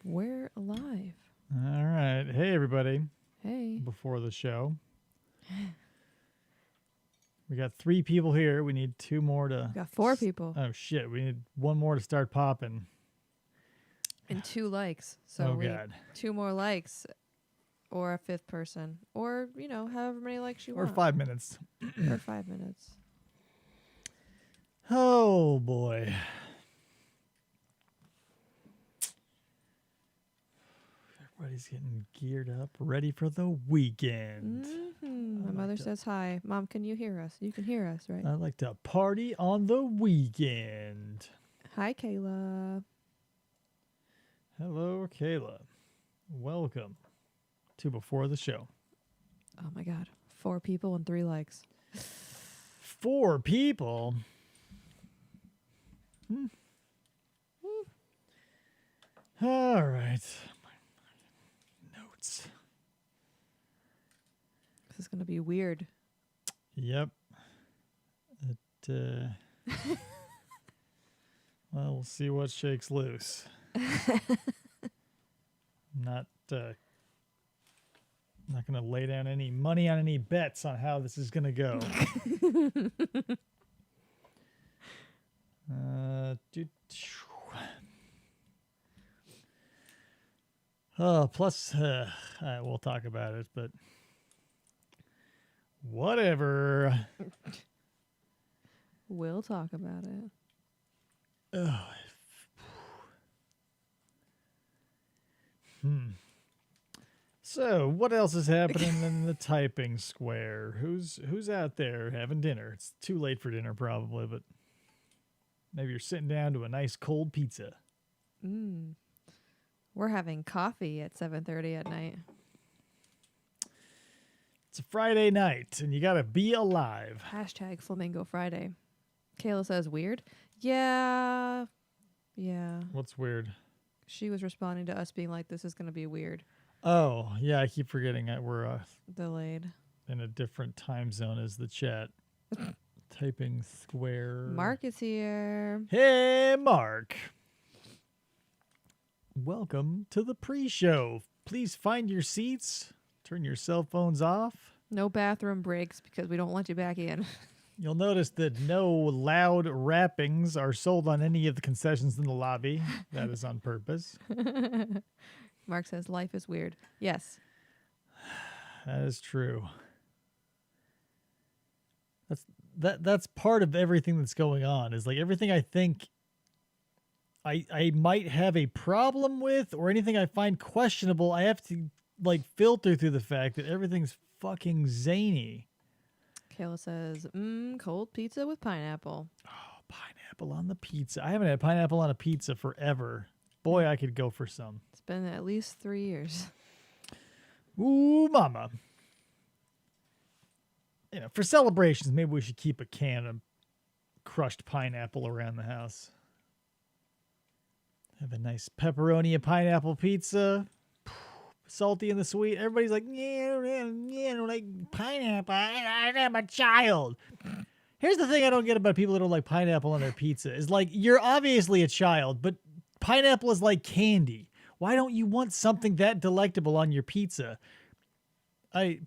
We're alive. All right. Hey, everybody. Hey. Before the show. We got 3 people here. We need 2 more to... We got 4 people. Oh, shit. We need 1 more to start popping. And 2 likes. So we God. 2 more likes. Or a 5th person. Or, you know, however many likes you Or want. 5 minutes. Or 5 minutes. Oh, boy. Everybody's getting geared up, ready for the weekend. My mother says hi. Mom, can you hear us? You can hear us, right? I like to party on the weekend. Hi, Kayla. Hello, Kayla. Welcome to Before the Show. Oh, my God. 4 people and 3 likes. 4 people? All right. Notes. This is going to be weird. Yep. Well, we'll see what shakes loose. Not going to lay down any money on any bets on how this is going to go. Plus, we'll talk about it, but whatever. We'll talk about it. So, what else is happening in the typing square? Who's out there having dinner? It's too late for dinner, probably, but maybe you're sitting down to a nice cold pizza. We're having coffee at 7:30 at night. It's a Friday night, and you gotta be alive. Hashtag Flamingo Friday. Kayla says weird. Yeah. What's weird? She was responding to us being like, this is going to be weird. Oh, yeah, I keep forgetting that we're Delayed. in a different time zone as the chat. Typing square. Mark is here. Hey, Mark. Welcome to the pre-show. Please find your seats. Turn your cell phones off. No bathroom breaks because we don't let you back in. You'll notice that no loud rappings are sold on any of the concessions in the lobby. That is on purpose. Mark says life is weird. Yes. That is true. That's part of everything that's going on. Is like everything I think I might have a problem with or anything I find questionable, I have to like filter through the fact that everything's fucking zany. Kayla says, cold pizza with pineapple. Oh, pineapple on the pizza. I haven't had pineapple on a pizza forever. Boy, I could go for some. It's been at least 3 years. Ooh, mama. You know, for celebrations, maybe we should keep a can of crushed pineapple around the house. Have a nice pepperoni and pineapple pizza. Salty and the sweet. Everybody's like, yeah, I don't like pineapple. I'm a child. Here's the thing I don't get about people that don't like pineapple on their pizza. Is like, you're obviously a child, but pineapple is like candy. Why don't you want something that delectable on your pizza?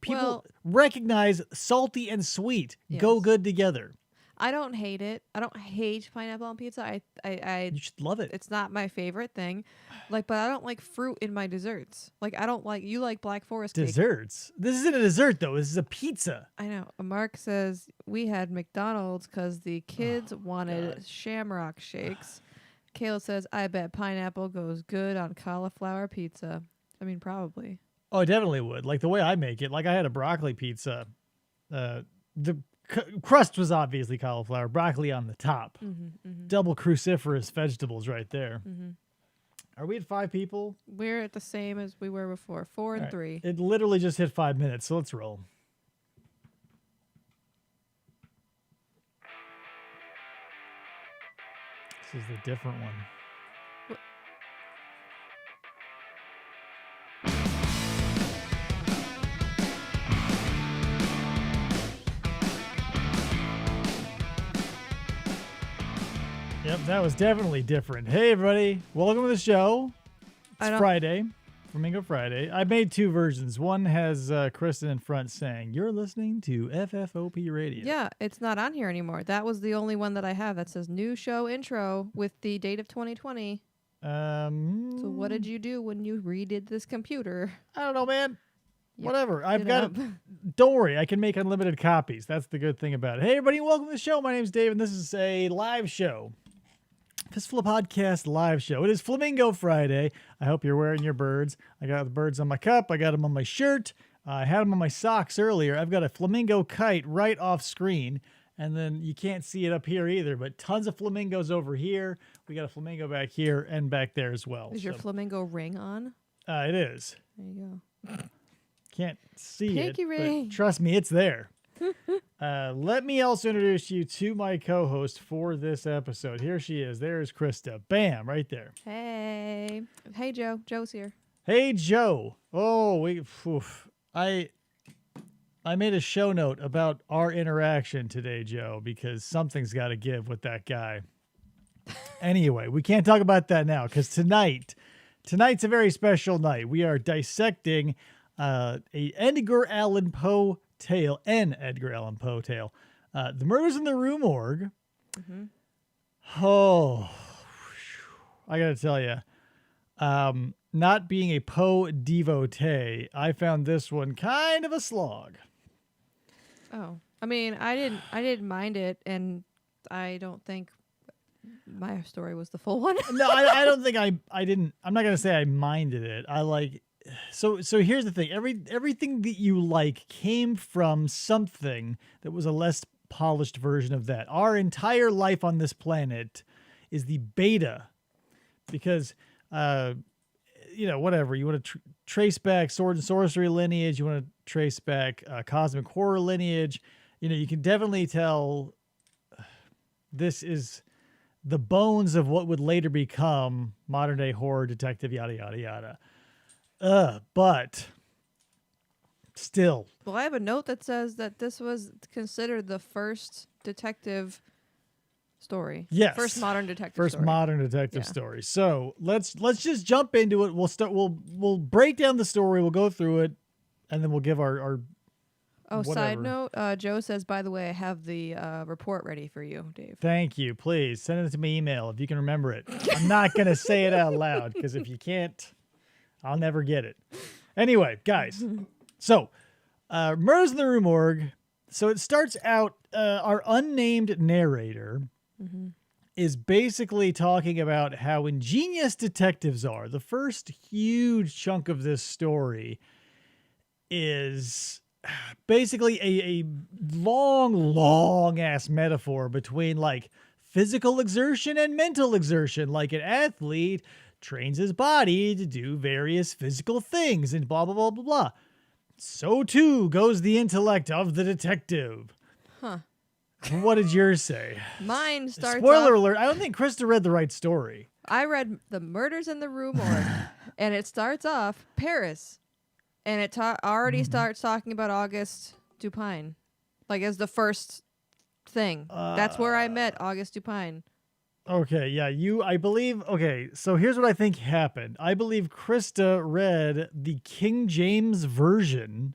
People recognize salty and sweet go good together. I don't hate it. I don't hate pineapple on pizza. You should love it. It's not my favorite thing. But I don't like fruit in my desserts. Like, I don't like, you like Black Forest cake. Desserts? This isn't a dessert, though. This is a pizza. I know. Mark says, we had McDonald's because the kids wanted Shamrock Shakes. Kayla says, I bet pineapple goes good on cauliflower pizza. I mean, probably. Oh, I definitely would. Like the way I make it. Like I had a broccoli pizza. The crust was obviously cauliflower, broccoli on the top. Double cruciferous vegetables right there. Are we at 5 people? We're at the same as we were before. 4 and 3. It literally just hit 5 minutes, so let's roll. This is the different one. Yep, that was definitely different. Hey, everybody. Welcome to the show. It's Friday. Flamingo Friday. I made two versions. One has Kristen in front saying, "You're listening to FFOP Radio." Yeah, it's not on here anymore. That was the only one that I have that says new show intro with the date of 2020. So what did you do when you redid this computer? I don't know, man. Yep. Whatever. I've got it. Don't worry. I can make unlimited copies. That's the good thing about it. Hey, everybody. Welcome to the show. My name's Dave, and this is a live show. Fistful of Podcast live show. It is Flamingo Friday. I hope you're wearing your birds. I got the birds on my cup. I got them on my shirt. I had them on my socks earlier. I've got a flamingo kite right off screen. And then you can't see it up here either, but tons of flamingos over here. We got a flamingo back here and back there as well. Is your flamingo ring on? It is. There you go. Can't see Pinky it, ring. but trust me, it's there. Let me also introduce you to my co-host for this episode. Here she is. There's Christa. Bam, right there. Hey. Hey, Joe. Joe's here. Hey, Joe. Oh, I made a show note about our interaction today, Joe, because something's got to give with that guy. Anyway, we can't talk about that now because tonight's a very special night. We are dissecting a Edgar Allan Poe tale, The Murders in the Rue Morgue. Mm-hmm. Oh, I gotta tell you, not being a Poe devotee, I found this one kind of a slog. Oh, I mean, I didn't mind it, and I don't think my story was the full one. No, I don't think I didn't. I'm not gonna say I minded it. I like. So here's the thing. Everything that you like came from something that was a less polished version of that. Our entire life on this planet is the beta, because whatever you want to trace back sword and sorcery lineage, you want to trace back cosmic horror lineage. You can definitely tell this is the bones of what would later become modern day horror, detective, yada yada yada. But still. Well, I have a note that says that this was considered the first detective story. Yes. First modern detective story. First modern detective Yeah. story. So let's just jump into it. We'll break down the story, we'll go through it, and then we'll give our whatever. Side note, Joe says, by the way, I have the report ready for you, Dave. Thank you. Please send it to my email if you can remember it. I'm not gonna say it out loud, because if you can't, I'll never get it. Anyway, guys. So, Murders in the Rue Morgue. So it starts out, our unnamed narrator is basically talking about how ingenious detectives are. The first huge chunk of this story is basically a long ass metaphor between like physical exertion and mental exertion. Like an athlete trains his body to do various physical things and blah, blah, blah, blah, blah. So too goes the intellect of the detective. Huh. What did yours say? Mine starts Spoiler alert, I don't think Krista read the right story. I read The Murders in the Rue Morgue, and it starts off Paris, and it already starts talking about Auguste Dupin, like as the first thing. That's where I met Auguste Dupin. Okay, yeah, I believe, okay, so here's what I think happened. I believe Krista read the King James Version.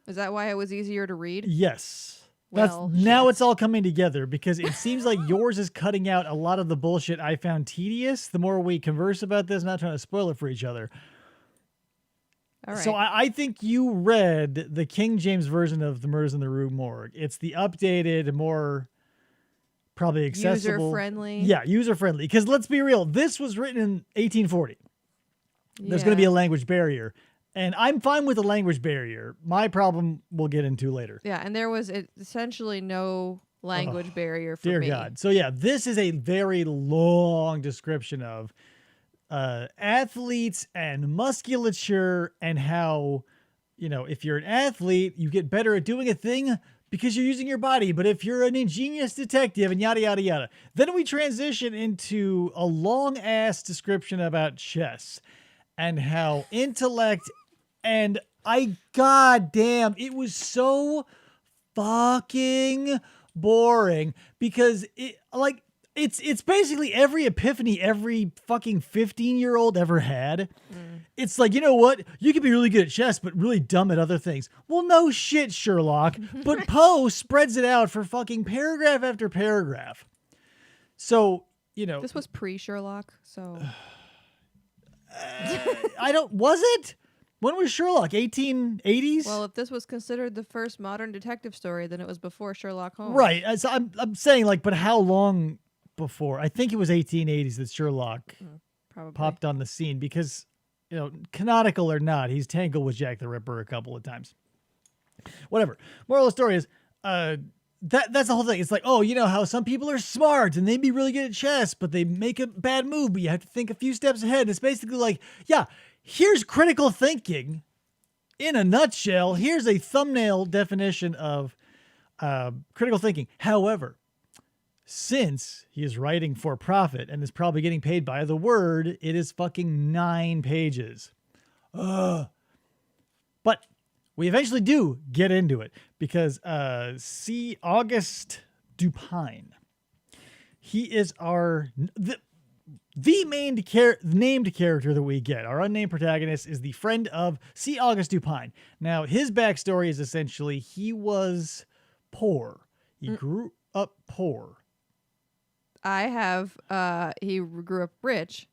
Is that why it was easier to read? Yes. Well, now it's all coming together, because it seems like yours is cutting out a lot of the bullshit I found tedious. The more we converse about this, not trying to spoil it for each other. All right. So I think you read the King James Version of The Murders in the Rue Morgue. It's the updated, more probably accessible. User-friendly. Yeah, user-friendly. Because let's be real, this was written in 1840. There's going to be a language barrier. And I'm fine with the language barrier. My problem we'll get into later. Yeah, and there was essentially no language barrier for dear me. God. So yeah, this is a very long description of athletes and musculature, and how, if you're an athlete, you get better at doing a thing because you're using your body. But if you're an ingenious detective and yada, yada, yada. Then we transition into a long ass description about chess and how intellect, and goddamn, it was so fucking boring, because It's basically every epiphany every fucking 15-year-old ever had. It's like, you know what? You can be really good at chess, but really dumb at other things. Well, no shit, Sherlock. But Poe spreads it out for fucking paragraph after paragraph. So, you know. This was pre-Sherlock, so. Was it? When was Sherlock? 1880s? Well, if this was considered the first modern detective story, then it was before Sherlock Holmes. Right. So I'm saying, like, but how long before? I think it was 1880s that Sherlock Probably popped on the scene because, you know, canonical or not, he's tangled with Jack the Ripper a couple of times. Whatever. Moral of the story is, that's the whole thing. It's like, oh, you know how some people are smart and they'd be really good at chess, but they make a bad move, but you have to think a few steps ahead. It's basically like, yeah, here's critical thinking in a nutshell. Here's a thumbnail definition of critical thinking. However, since he is writing for profit and is probably getting paid by the word, it is fucking 9 pages. But we eventually do get into it because C. Auguste Dupin. He is the named character that we get. Our unnamed protagonist is the friend of C. Auguste Dupin. Now, his backstory is essentially he was poor. He grew up poor. I have. He grew up rich.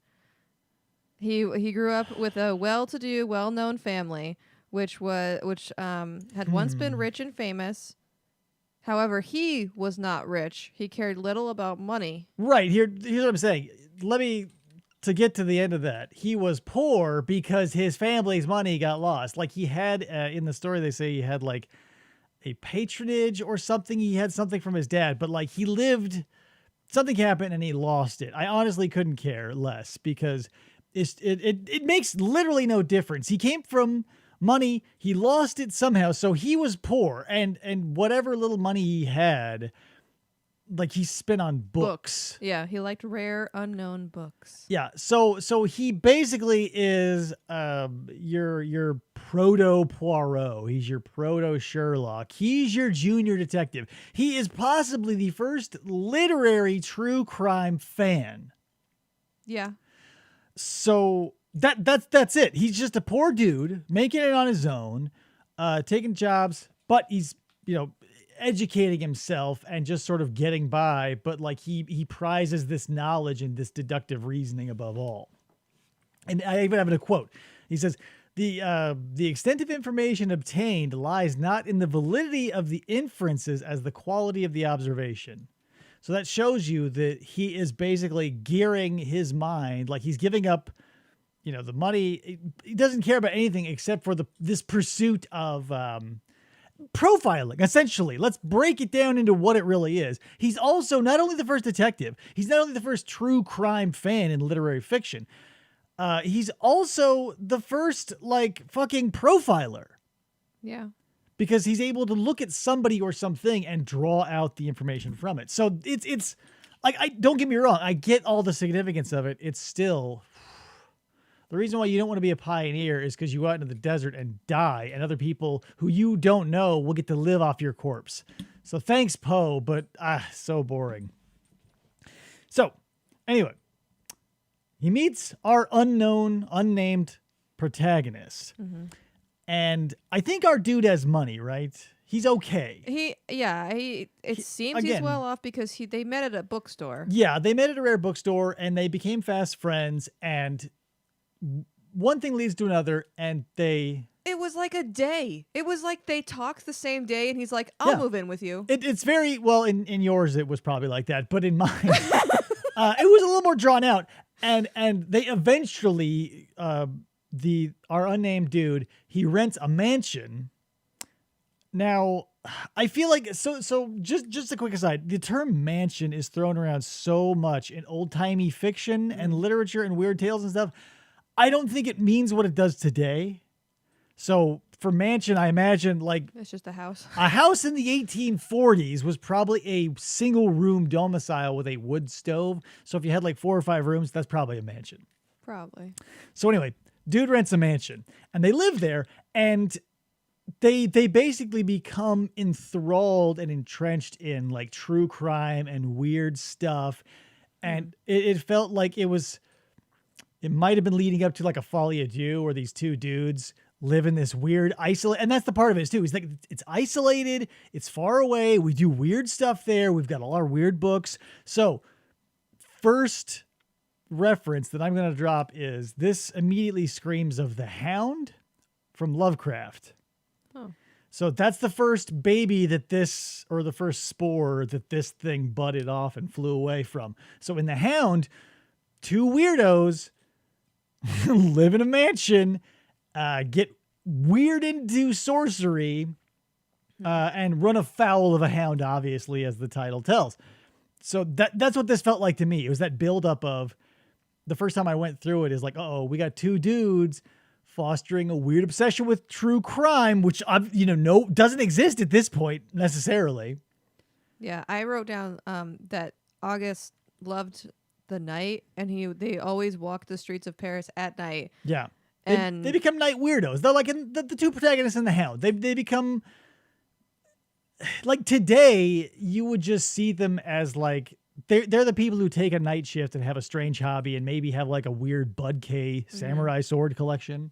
He grew up with a well-to-do, well-known family, which had once been rich and famous. However, he was not rich. He cared little about money. Right. Here's what I'm saying. To get to the end of that, he was poor because his family's money got lost. Like he had, in the story, they say he had like a patronage or something. He had something from his dad, but like something happened and he lost it. I honestly couldn't care less because it makes literally no difference. He came from money, he lost it somehow, so he was poor, and whatever little money he had, like he spent on books. Yeah, he liked rare, unknown books. Yeah, so he basically is your proto Poirot. He's your proto Sherlock. He's your junior detective. He is possibly the first literary true crime fan. Yeah. So that's it. He's just a poor dude making it on his own, taking jobs, but he's, you know, educating himself and just sort of getting by. But like he prizes this knowledge and this deductive reasoning above all. And I even have a quote. He says, the extent of information obtained lies not in the validity of the inferences as the quality of the observation. So that shows you that he is basically gearing his mind, like he's giving up, you know, the money. He doesn't care about anything except for this pursuit of profiling, essentially. Let's break it down into what it really is. He's also not only the first detective, he's not only the first true crime fan in literary fiction, he's also the first, like, fucking profiler. Yeah. Because he's able to look at somebody or something and draw out the information from it. So it's like, don't get me wrong, I get all the significance of it. It's still, the reason why you don't want to be a pioneer is because you go out into the desert and die, and other people who you don't know will get to live off your corpse. So thanks, Poe, but so boring. So anyway, he meets our unnamed protagonist. Mm-hmm. And I think our dude has money, right? He's okay. It seems he's well off because they met at a bookstore. Yeah, they met at a rare bookstore and they became fast friends, and one thing leads to another, and it was like a day. It was like they talked the same day, and he's like, I'll move in with you. It's very, well, in yours it was probably like that, but in mine, it was a little more drawn out. And they eventually, our unnamed dude, he rents a mansion. Now, I feel like, so just a quick aside, the term mansion is thrown around so much in old-timey fiction and literature and weird tales and stuff. I don't think it means what it does today. So for mansion, I imagine like it's just a house. A house in the 1840s was probably a single room domicile with a wood stove. So if you had like 4 or 5 rooms, that's probably a mansion. Probably. So anyway, dude rents a mansion and they live there, and they basically become enthralled and entrenched in like true crime and weird stuff. And it felt like it might have been leading up to like a Folie à Deux, where these two dudes live in this weird isolate. And that's the part of it too. It's like, it's isolated. It's far away. We do weird stuff there. We've got a lot of weird books. So first reference that I'm going to drop is this immediately screams of the Hound from Lovecraft. Oh. So that's the first baby that this, or the first spore that this thing budded off and flew away from. So in the Hound, two weirdos live in a mansion, get weird into sorcery, and run afoul of a hound, obviously, as the title tells. So that's what this felt like to me. It was that buildup of the first time I went through it is like, oh, we got two dudes fostering a weird obsession with true crime, which doesn't exist at this point necessarily. Yeah, I wrote down that August loved the night, and they always walk the streets of Paris at night. Yeah, and they become night weirdos. They're like the two protagonists in the Hound. They become like, today you would just see them as like they're the people who take a night shift and have a strange hobby and maybe have like a weird Bud K samurai sword collection.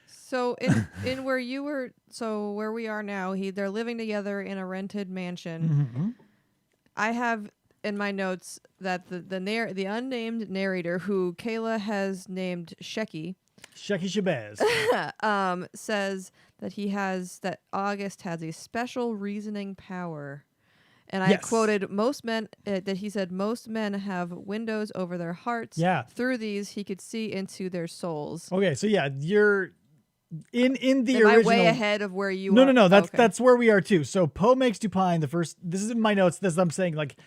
So in where you were, so where we are now, they're living together in a rented mansion. Mm-hmm. I have in my notes that the unnamed narrator, who Kayla has named Shecky Shabazz, says that August has a special reasoning power. And I Yes. quoted that he said most men have windows over their hearts. Yeah. Through these, he could see into their souls. Okay, so yeah, you're in the Am original. I way ahead of where you are? No. Okay. That's where we are too. So Poe makes Dupin the first. This is in my notes. This I'm saying, like,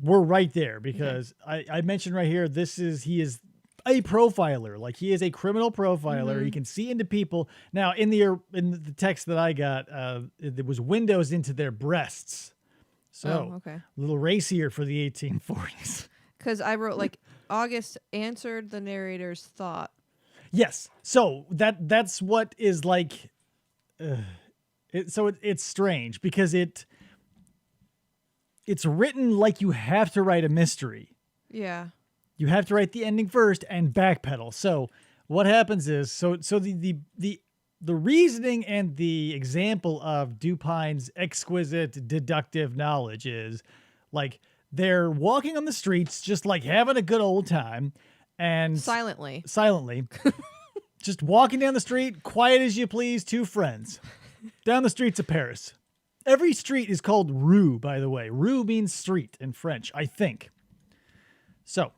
we're right there because I mentioned right here. He is a profiler. Like, he is a criminal profiler. He can see into people. Now in the text that I got, there was windows into their breasts. So okay. A little racier for the 1840s. Because I wrote like August answered the narrator's thought. Yes. So that's what is like. It's strange because it's written like you have to write a mystery. Yeah. You have to write the ending first and backpedal. So what happens is the reasoning and the example of Dupin's exquisite deductive knowledge is like they're walking on the streets just like having a good old time and Silently. Just walking down the street, quiet as you please, two friends down the streets of Paris. Every street is called Rue, by the way. Rue means street in French, I think. So,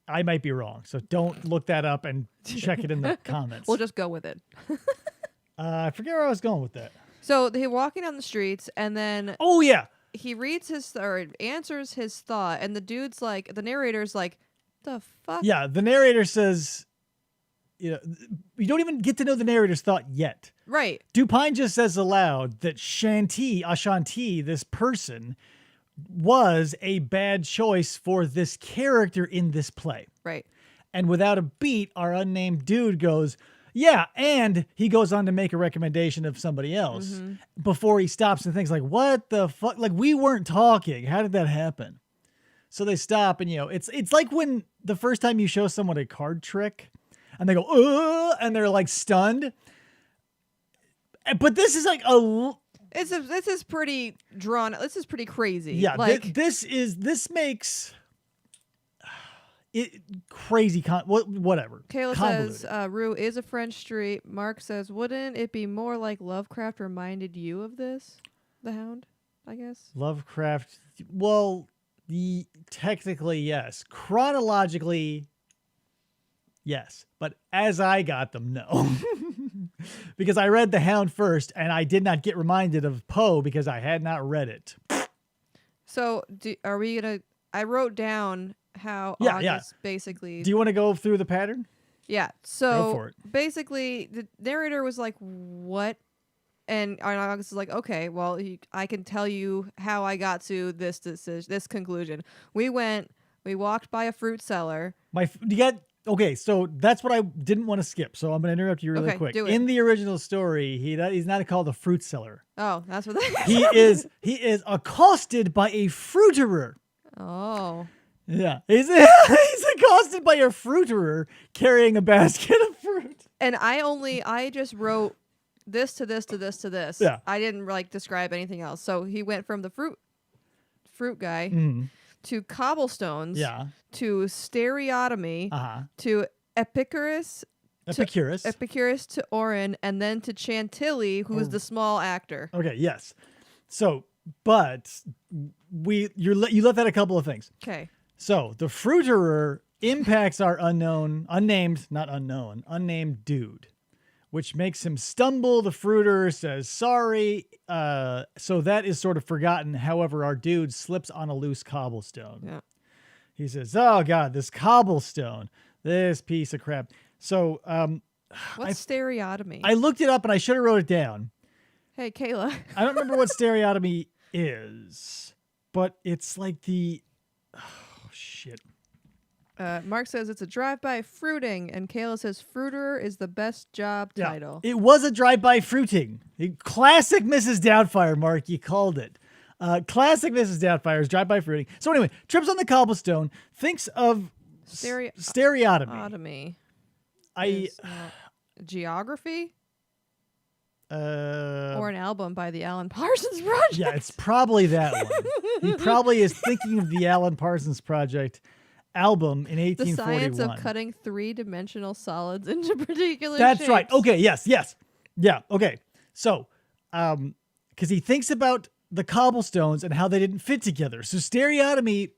I might be wrong, so don't look that up and check it in the comments. We'll just go with it. I forget where I was going with that. So they're walking down the streets, and then Oh, yeah. he reads or answers his thought, and the narrator's like, the fuck? Yeah, the narrator says, you don't even get to know the narrator's thought yet. Right. Dupin just says aloud that Ashanti, this person, was a bad choice for this character in this play. Right. And without a beat, our unnamed dude goes, yeah, and he goes on to make a recommendation of somebody else before he stops and thinks like, what the fuck? Like, we weren't talking. How did that happen? So they stop and, it's like when the first time you show someone a card trick and they go, and they're like stunned. But this is like This is pretty drawn. This is pretty crazy. Yeah, like this makes it crazy. Whatever. Kayla Convoluted. says Rue is a French street. Mark says, wouldn't it be more like Lovecraft reminded you of this? The Hound, I guess. Lovecraft. Well, technically yes. Chronologically, yes. But as I got them, no. Because I read The Hound first, and I did not get reminded of Poe because I had not read it. So, are we gonna? I wrote down how Yeah, August basically. Do you want to go through the pattern? Yeah. Go So for it. basically, the narrator was like, "What?" And August is like, "Okay, well, I can tell you how I got to this conclusion. We walked by a fruit cellar. Okay, so that's what I didn't want to skip. So I'm going to interrupt you really quick. Do it. In the original story, he's not called a fruit seller. Oh, that's what that He is accosted by a fruiterer. Oh. Yeah. He's accosted by a fruiterer carrying a basket of fruit. And I just wrote this to this to this to this. Yeah. I didn't like describe anything else. So he went from the fruit guy to cobblestones to stereotomy to Epicurus to Orin, and then to Chantilly, who's the small actor. Okay, yes. So, but you left out a couple of things. Okay. So the fruiterer impacts our unnamed dude, which makes him stumble. The fruiterer says sorry. So that is sort of forgotten. However, our dude slips on a loose cobblestone. Yeah. He says, "Oh God, this cobblestone, this piece of crap." So, what's stereotomy? I looked it up and I should have wrote it down. Hey, Kayla. I don't remember what stereotomy is, but it's like shit. Mark says it's a drive-by fruiting, and Kayla says fruiterer is the best job title. It was a drive-by fruiting. Classic Mrs. Doubtfire, Mark. You called it. Classic Mrs. Doubtfire's drive-by fruiting. So anyway, trips on the cobblestone, thinks of stereotomy. Geography? Or an album by the Alan Parsons Project. Yeah, it's probably that one. He probably is thinking of the Alan Parsons Project album in 1841. The science of cutting three-dimensional solids into particular That's shapes. right. Okay, yes. Yeah, okay. So, because he thinks about the cobblestones and how they didn't fit together. So stereotomy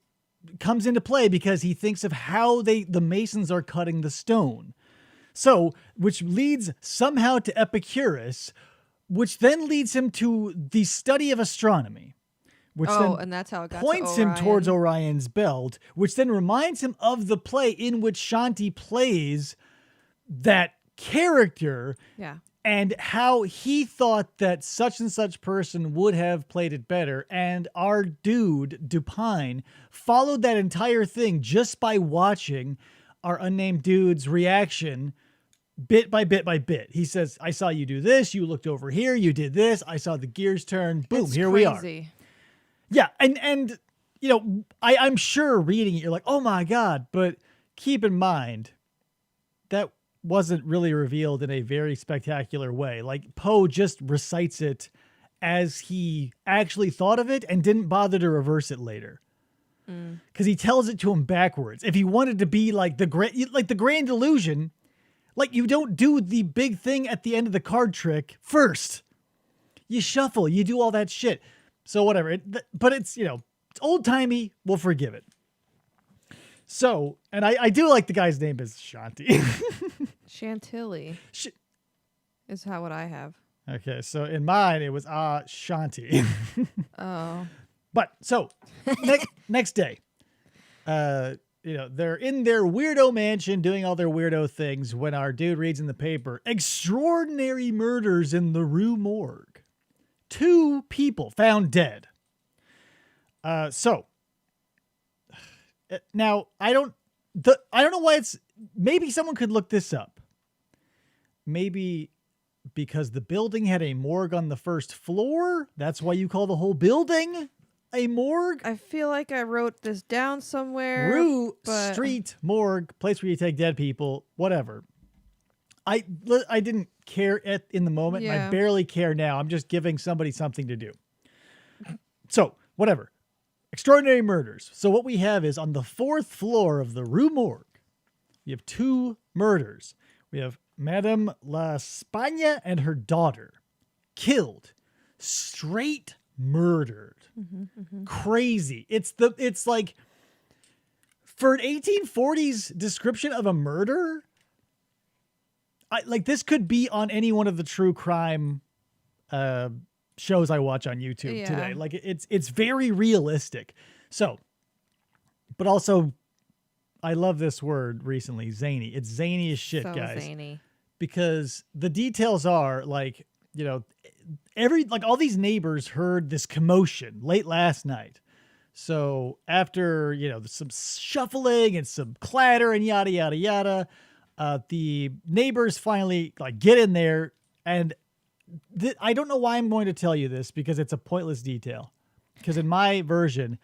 comes into play because he thinks of how the masons are cutting the stone. So, which leads somehow to Epicurus, which then leads him to the study of astronomy. Which and that's how it got points to him towards Orion's belt, which then reminds him of the play in which Shanti plays that character. Yeah. And how he thought that such and such person would have played it better. And our dude, Dupine, followed that entire thing just by watching our unnamed dude's reaction bit by bit by bit. He says, I saw you do this. You looked over here. You did this. I saw the gears turn. Boom, here we are. Yeah. And you know, I'm sure reading it, you're like, oh my God. But keep in mind, that wasn't really revealed in a very spectacular way. Like Poe just recites it as he actually thought of it and didn't bother to reverse it later. Because he tells it to him backwards. If he wanted to be like the Grand Illusion, like you don't do the big thing at the end of the card trick first. You shuffle, you do all that shit. So whatever. But it's, it's old timey. We'll forgive it. So, and I do like the guy's name is Shanti. Chantilly is what I have. Okay, so in mine it was Shanti. Oh. But so next day, they're in their weirdo mansion doing all their weirdo things when our dude reads in the paper, extraordinary murders in the Rue Morgue. 2 people found dead. So now I don't know why maybe someone could look this up. Maybe because the building had a morgue on the first floor. That's why you call the whole building a morgue. I feel like I wrote this down somewhere. Rue Street Morgue, place where you take dead people, whatever. I didn't care in the moment. Yeah. I barely care now. I'm just giving somebody something to do. So, whatever. Extraordinary murders. So what we have is on the 4th floor of the Rue Morgue, we have 2 murders. We have Madame La Spagna and her daughter killed, straight murdered. Crazy. It's like for an 1840s description of a murder, this could be on any one of the true crime shows I watch on YouTube today. Like it's very realistic. So, but also I love this word recently, zany. It's zany as shit, guys. Zany. Because the details are like, all these neighbors heard this commotion late last night. So after, some shuffling and some clatter and yada, yada, yada, the neighbors finally get in there. And I don't know why I'm going to tell you this because it's a pointless detail. Because in my version,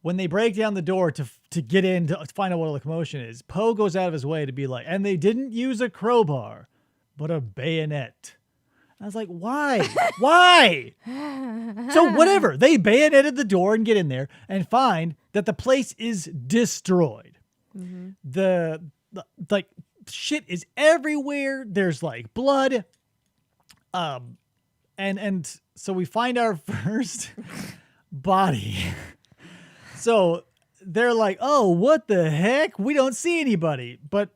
when they break down the door to get in to find out what all the commotion is, Poe goes out of his way to be like, and they didn't use a crowbar, but a bayonet. I was like, why? Why? So whatever. They bayoneted the door and get in there and find that the place is destroyed. Mm-hmm. The like shit is everywhere. There's like blood. And so we find our first body. So they're like, oh, what the heck? We don't see anybody. But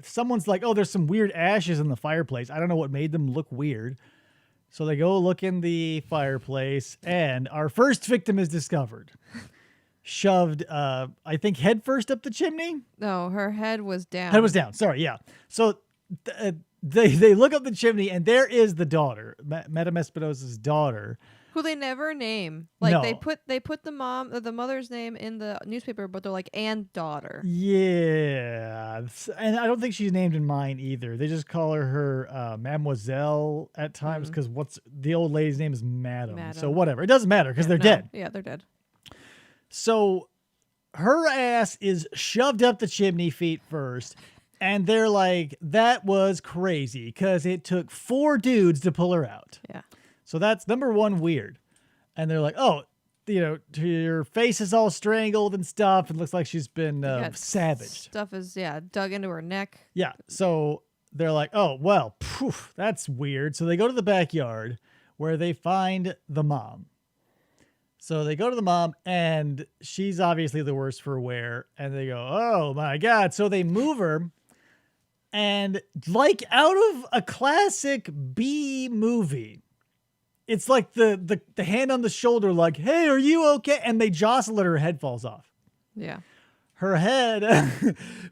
someone's like, oh, there's some weird ashes in the fireplace. I don't know what made them look weird. So they go look in the fireplace, and our first victim is discovered. Shoved, I think, head first up the chimney? No, her head was down. Head was down. Sorry, yeah. So they look up the chimney, and there is the daughter, Madame Espinosa's daughter. Who they never name. Like, No. they put the mother's name in the newspaper, but they're like, and daughter. Yeah. And I don't think she's named in mine either. They just call her Mademoiselle at times because what's the old lady's name is Madame. So whatever. It doesn't matter because they're dead. Yeah, they're dead. So her ass is shoved up the chimney feet first. And they're like, that was crazy because it took 4 dudes to pull her out. Yeah. So that's number one, weird. And they're like, oh, your face is all strangled and stuff. It looks like she's been savaged. Stuff is, dug into her neck. Yeah. So they're like, oh, well, that's weird. So they go to the backyard where they find the mom. So they go to the mom, and she's obviously the worse for wear. And they go, oh, my God. So they move her. And like out of a classic B movie, it's like the hand on the shoulder, like, hey, are you okay? And they jostle it, her head falls off. Yeah. Her head,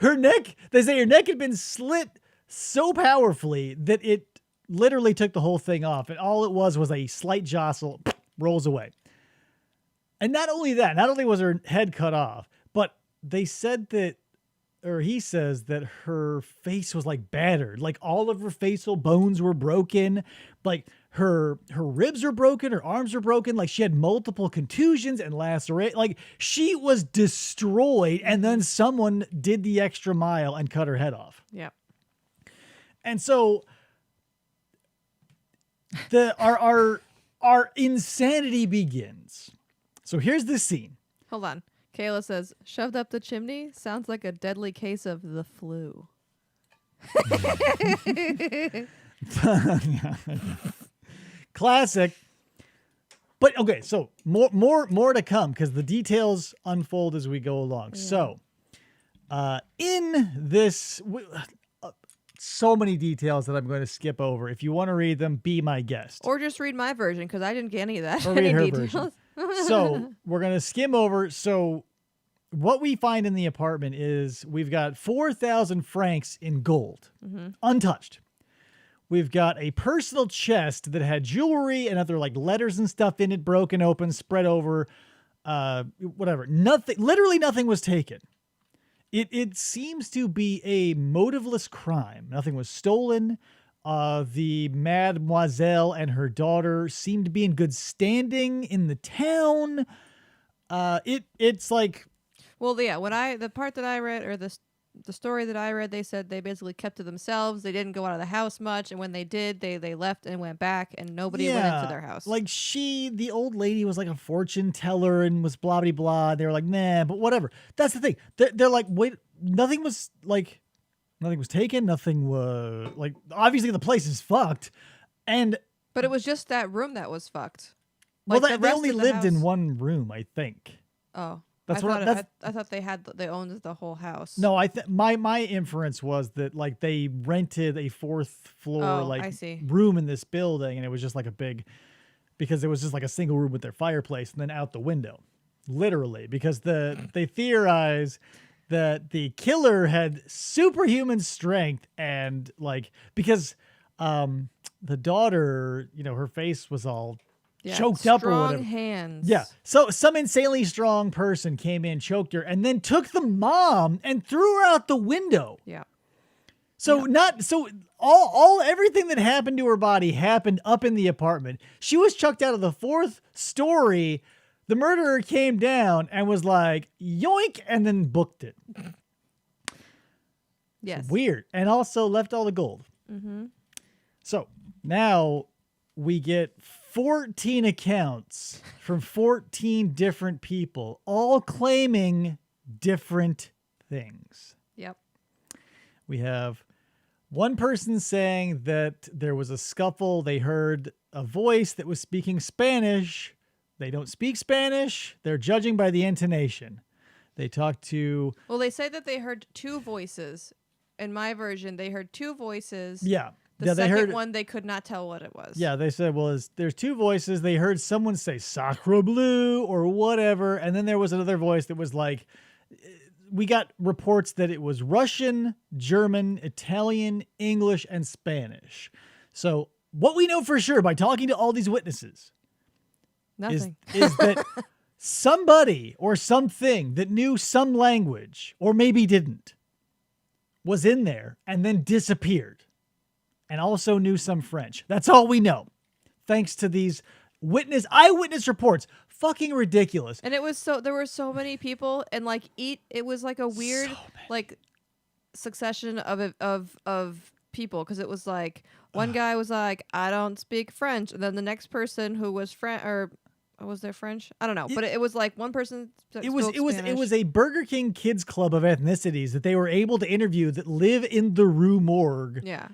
her neck, they say her neck had been slit so powerfully that it literally took the whole thing off. And all it was a slight jostle, rolls away. And not only that, not only was her head cut off, but they said that, or he says that her face was like battered. Like all of her facial bones were broken. Like her ribs are broken. Her arms are broken. Like she had multiple contusions and lacerate. Like she was destroyed. And then someone did the extra mile and cut her head off. Yeah. And so our insanity begins. So here's the scene. Hold on. Kayla says, shoved up the chimney sounds like a deadly case of the flu. Classic. But okay, so more to come because the details unfold as we go along. Yeah. So in this, so many details that I'm going to skip over. If you want to read them, be my guest. Or just read my version because I didn't get any of that. Or read her version. So we're going to skim over. So what we find in the apartment is we've got 4,000 francs in gold, untouched. We've got a personal chest that had jewelry and other like letters and stuff in it, broken open, spread over, whatever. Nothing, literally nothing was taken. It seems to be a motiveless crime. Nothing was stolen. The mademoiselle and her daughter seem to be in good standing in the town. It's like, well, yeah. The part that I read, or the story that I read, they said they basically kept to themselves. They didn't go out of the house much, and when they did, they left and went back, and nobody went into their house. Like the old lady was like a fortune teller and was blah blah blah. They were like, nah, but whatever. That's the thing. They're like, wait, nothing was taken. Nothing was like, obviously the place is fucked, but it was just that room that was fucked. Like, well, they only lived in one room, I think. Oh. I thought they owned the whole house. No, my inference was that like they rented a 4th floor room in this building, and it was just like because it was just like a single room with their fireplace and then out the window, literally, because they theorize that the killer had superhuman strength and like because the daughter, her face was all choked up or whatever. Strong hands. Yeah. So some insanely strong person came in, choked her, and then took the mom and threw her out the window. Yeah. So everything that happened to her body happened up in the apartment. She was chucked out of the 4th story. The murderer came down and was like, yoink, and then booked it. Yes. Weird. And also left all the gold. Mm-hmm. So now we get 14 accounts from 14 different people, all claiming different things. Yep. We have one person saying that there was a scuffle. They heard a voice that was speaking Spanish. They don't speak Spanish. They're judging by the intonation. They talked to... Well, they say that they heard two voices. In my version, they heard two voices. Yeah. The they second heard, one, they could not tell what it was. Yeah, they said, well, there's two voices. They heard someone say Sacre Bleu or whatever. And then there was another voice that was like... We got reports that it was Russian, German, Italian, English, and Spanish. So what we know for sure by talking to all these witnesses Nothing. is that somebody or something that knew some language, or maybe didn't, was in there and then disappeared and also knew some French. That's all we know. Thanks to these eyewitness reports. Fucking ridiculous. And it was there were so many people, and like it was like a weird like succession of people, because it was like one guy was like, I don't speak French, and then the next person who was French, or was there French? I don't know, but it was like one person it was a Burger King kids club of ethnicities that they were able to interview that live in the Rue Morgue. Yeah.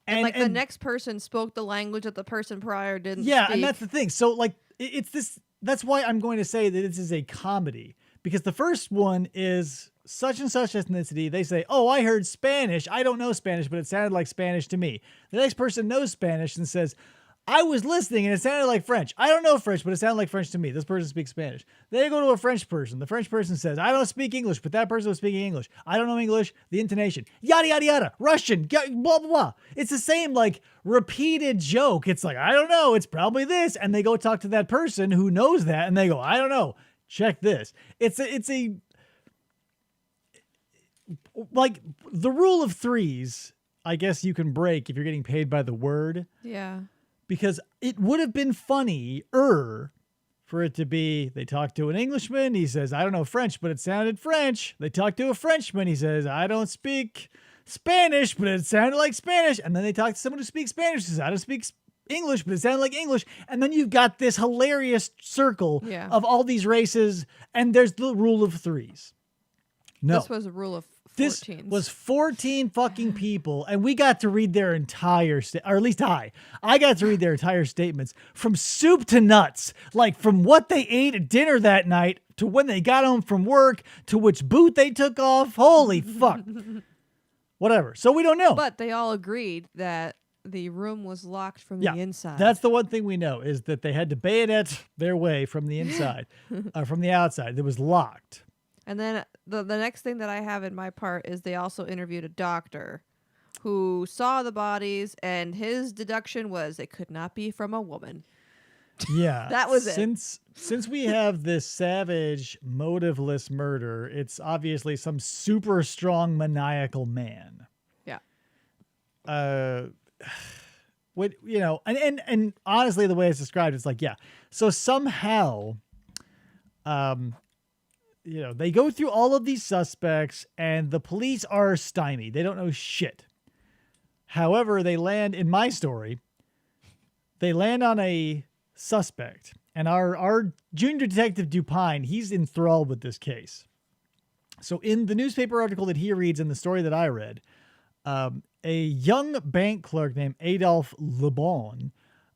And the next person spoke the language that the person prior didn't speak. And that's the thing. So like it's this. That's why I'm going to say that this is a comedy, because the first one is such and such ethnicity. They say, oh, I heard Spanish. I don't know Spanish, but it sounded like Spanish to me. The next person knows Spanish and says, I was listening and it sounded like French. I don't know French, but it sounded like French to me. This person speaks Spanish. They go to a French person. The French person says, I don't speak English, but that person was speaking English. I don't know English. The intonation, yada, yada, yada, Russian, blah, blah, blah. It's the same, like, repeated joke. It's like, I don't know. It's probably this. And they go talk to that person who knows that. And they go, I don't know. Check this. It's like the rule of threes, I guess you can break if you're getting paid by the word. Yeah. Because it would have been funnier for it to be, they talked to an Englishman, he says, I don't know French, but it sounded French. They talked to a Frenchman, he says, I don't speak Spanish, but it sounded like Spanish. And then they talked to someone who speaks Spanish, says, I don't speak English, but it sounded like English. And then you've got this hilarious circle of all these races, and there's the rule of threes. No. This was a rule of 14. This was 14 fucking people, and we got to read their entire or at least I got to read their entire statements from soup to nuts, like from what they ate at dinner that night to when they got home from work to which boot they took off. Holy fuck. Whatever. So we don't know. But they all agreed that the room was locked from the inside. That's the one thing we know, is that they had to bayonet their way from the inside, from the outside. It was locked. And then the next thing that I have in my part is they also interviewed a doctor who saw the bodies, and his deduction was it could not be from a woman. Yeah. That was it. Since we have this savage, motiveless murder, it's obviously some super strong, maniacal man. Yeah. What, you know, and honestly, the way it's described, it's like, yeah. So somehow, you know, they go through all of these suspects and the police are stymied. They don't know shit. However, they land, in my story, they land on a suspect. And our junior detective Dupine, he's enthralled with this case. So in the newspaper article that he reads and the story that I read, a young bank clerk named Adolphe Lebon,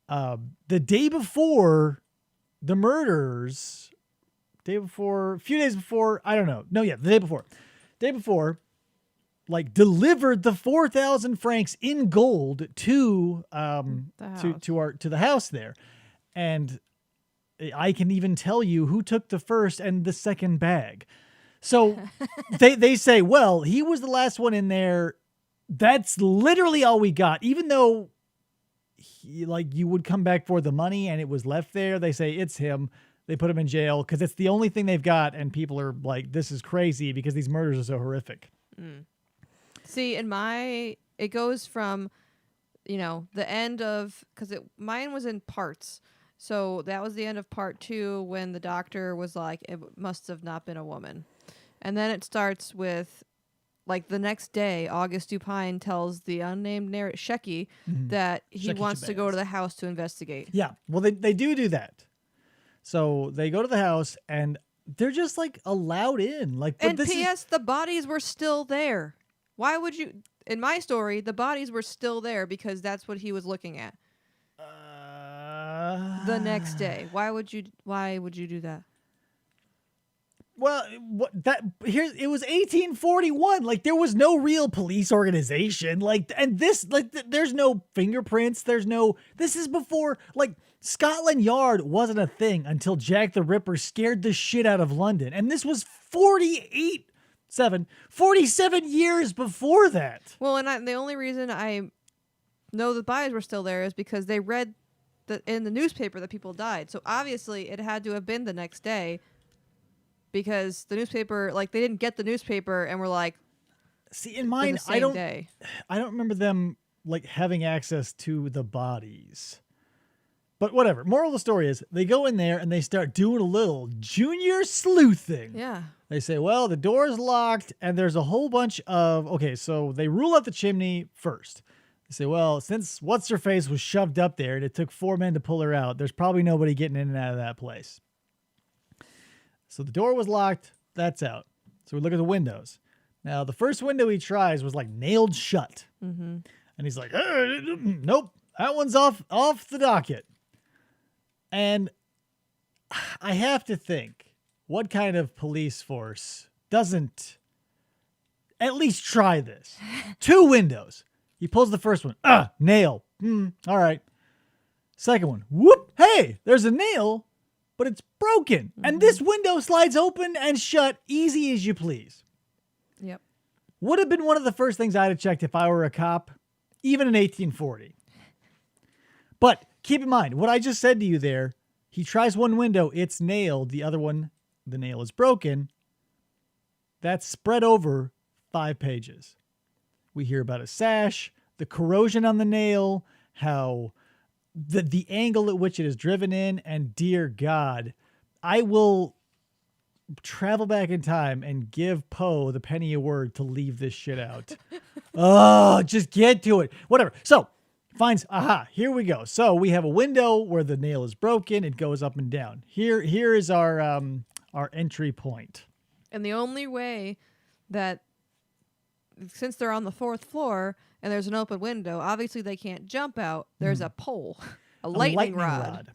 the day before the murders... a few days before, I don't know. No, yeah, the day before, like delivered the 4,000 francs in gold to the house there. And I can even tell you who took the first and the second bag. So they say, well, he was the last one in there. That's literally all we got. Even though you would come back for the money and it was left there, they say it's him. They put him in jail because it's the only thing they've got, and people are like, this is crazy because these murders are so horrific. Mm. See, it goes from, you know, the end of, because mine was in parts. So that was the end of part 2 when the doctor was like, it must have not been a woman. And then it starts with, like, the next day, August Dupine tells the unnamed Shecky that he Shecky wants to go Shabazz. to the house to investigate. Yeah. Well, they do that. So they go to the house and they're just like allowed in. Like, but And P.S., the bodies were still there. Why would you... In my story, the bodies were still there because that's what he was looking at. The next day. Why would you do that? Well, it was 1841. Like, there was no real police organization. Like, and there's no fingerprints. This is before, like, Scotland Yard wasn't a thing until Jack the Ripper scared the shit out of London. And this was 47 years before that. Well, and the only reason I know the bodies were still there is because they read in the newspaper that people died. So obviously it had to have been the next day because the newspaper, like, they didn't get the newspaper and were like, see, in mine, the same day. I don't remember them, like, having access to the bodies. But whatever. Moral of the story is they go in there and they start doing a little junior sleuthing. Yeah. They say, well, the door is locked and there's a whole bunch of... Okay, so they rule out the chimney first. They say, well, since What's-Her-Face was shoved up there and it took 4 men to pull her out, there's probably nobody getting in and out of that place. So the door was locked. That's out. So we look at the windows. Now, the first window he tries was, like, nailed shut. And he's like, nope, that one's off the docket. And I have to think, what kind of police force doesn't at least try this? 2 windows. He pulls the first one. Nail. All right. Second one. Whoop. Hey, there's a nail, but it's broken. And this window slides open and shut easy as you please. Yep. Would have been one of the first things I'd have checked if I were a cop, even in 1840. But keep in mind, what I just said to you there, he tries one window, it's nailed. The other one, the nail is broken. That's spread over 5 pages. We hear about a sash, the corrosion on the nail, how the angle at which it is driven in, and dear God, I will travel back in time and give Poe the penny a word to leave this shit out. Oh, just get to it. Whatever. So, finds, here we go. So we have a window where the nail is broken. It goes up and down. Here is our entry point. And the only way that, since they're on the 4th floor and there's an open window, obviously they can't jump out. There's a pole, a lightning rod.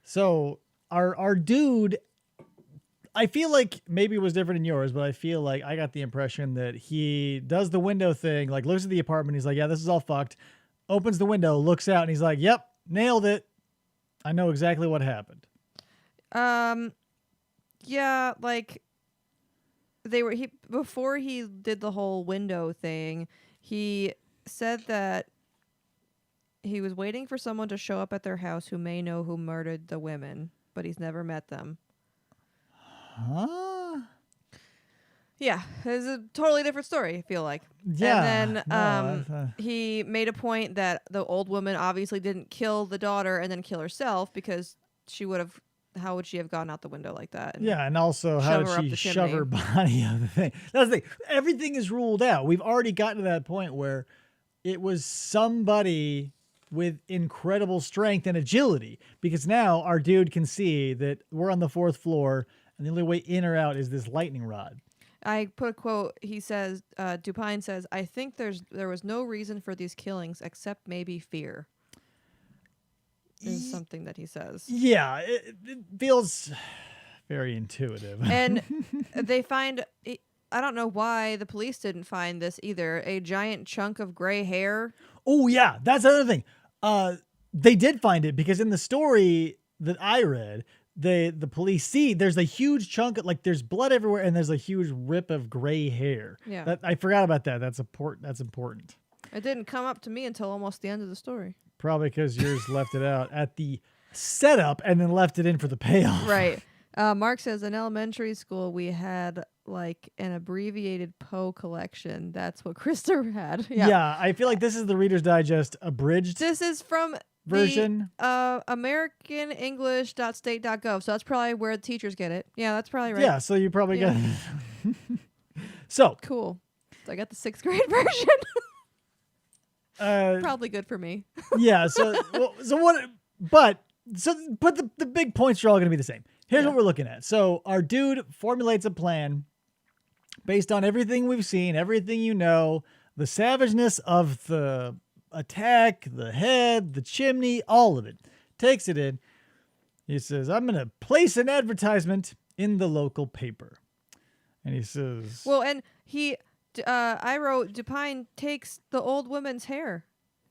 So our dude, I feel like maybe it was different in yours, but I feel like I got the impression that he does the window thing, like looks at the apartment. He's like, yeah, this is all fucked. Opens the window, looks out, and he's like, yep, nailed it. I know exactly what happened. Yeah, like, before he did the whole window thing, he said that he was waiting for someone to show up at their house who may know who murdered the women, but he's never met them. Huh? Yeah, it's a totally different story, I feel like. Yeah. And then he made a point that the old woman obviously didn't kill the daughter and then kill herself because she would have... How would she have gone out the window like that? And also, how did she shove her body out the thing? That's the thing. Everything is ruled out. We've already gotten to that point where it was somebody with incredible strength and agility, because now our dude can see that we're on the 4th floor and the only way in or out is this lightning rod. I put a quote. He says, Dupine says, I think there was no reason for these killings except maybe fear. Is something that he says. Yeah, it feels very intuitive. And they find, I don't know why the police didn't find this either, a giant chunk of gray hair. Oh, yeah, that's another thing. They did find it because in the story that I read, the police see there's a huge chunk of, like, there's blood everywhere and there's a huge rip of gray hair. Yeah. I forgot about that. That's important. It didn't come up to me until almost the end of the story. Probably because yours left it out at the setup and then left it in for the payoff. Right. Mark says, in elementary school, we had like an abbreviated Poe collection. That's what Christa had. Yeah, I feel like this is the Reader's Digest abridged. This is from version. American English.state.gov. So that's probably where the teachers get it. Yeah, that's probably right. Yeah, so you probably Yeah. got So Cool. So I got the 6th grade version. Probably good for me. yeah, so but the big points are all going to be the same. Here's what we're looking at. So our dude formulates a plan based on everything we've seen, everything you know, the savageness of the attack, the head, the chimney, all of it. Takes it in. He says, I'm going to place an advertisement in the local paper. And he says... Well, and I wrote, Dupine takes the old woman's hair.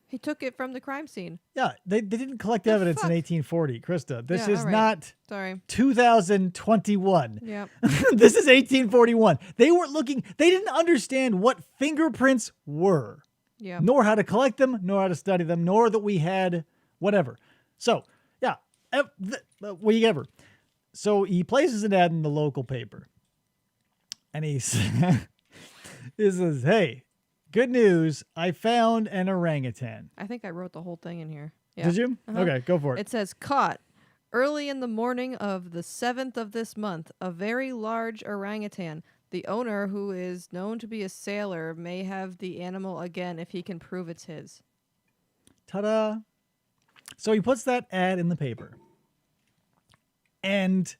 He took it from the crime scene. Yeah, they didn't collect evidence in 1840, Krista. This is not Sorry. 2021. Yep. This is 1841. They weren't looking, they didn't understand what fingerprints were. Yeah. Nor how to collect them, nor how to study them, nor that we had whatever. So, yeah, whatever. So he places an ad in the local paper. And he says, hey, good news. I found an orangutan. I think I wrote the whole thing in here. Yeah. Did you? Uh-huh. Okay, go for it. It says, caught. Early in the morning of the 7th of this month, a very large orangutan. The owner, who is known to be a sailor, may have the animal again if he can prove it's his. Ta-da. So he puts that ad in the paper. And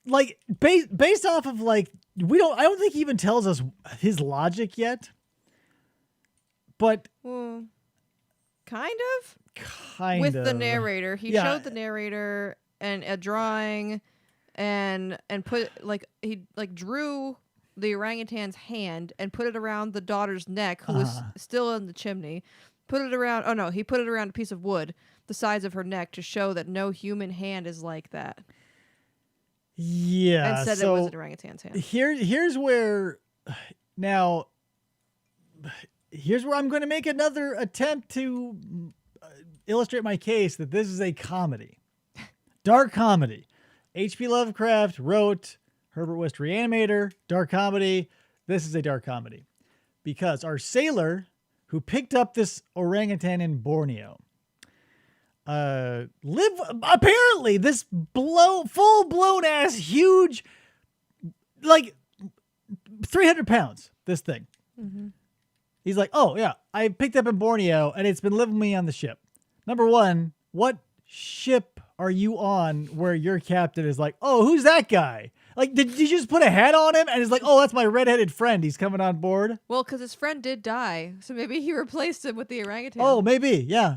like based off of like I don't think he even tells us his logic yet. But Well, kind of. With the narrator. He showed the narrator and a drawing and put he drew the orangutan's hand and put it around the daughter's neck, who was still in the chimney. He put it around a piece of wood the size of her neck to show that no human hand is like that. Yeah. And said it was an orangutan's hand. Here's where I'm going to make another attempt to illustrate my case that this is a comedy. Dark comedy. H.P. Lovecraft wrote Herbert West Reanimator, dark comedy. This is a dark comedy. Because our sailor who picked up this orangutan in Borneo apparently this full-blown ass huge, like 300 pounds, this thing. Mm-hmm. He's like, oh yeah, I picked up in Borneo and it's been living with me on the ship. Number one, what ship are you on where your captain is like, oh, who's that guy? Like, did you just put a hat on him and it's like, oh, that's my redheaded friend. He's coming on board. Well, because his friend did die, so maybe he replaced him with the orangutan. Oh, maybe, yeah.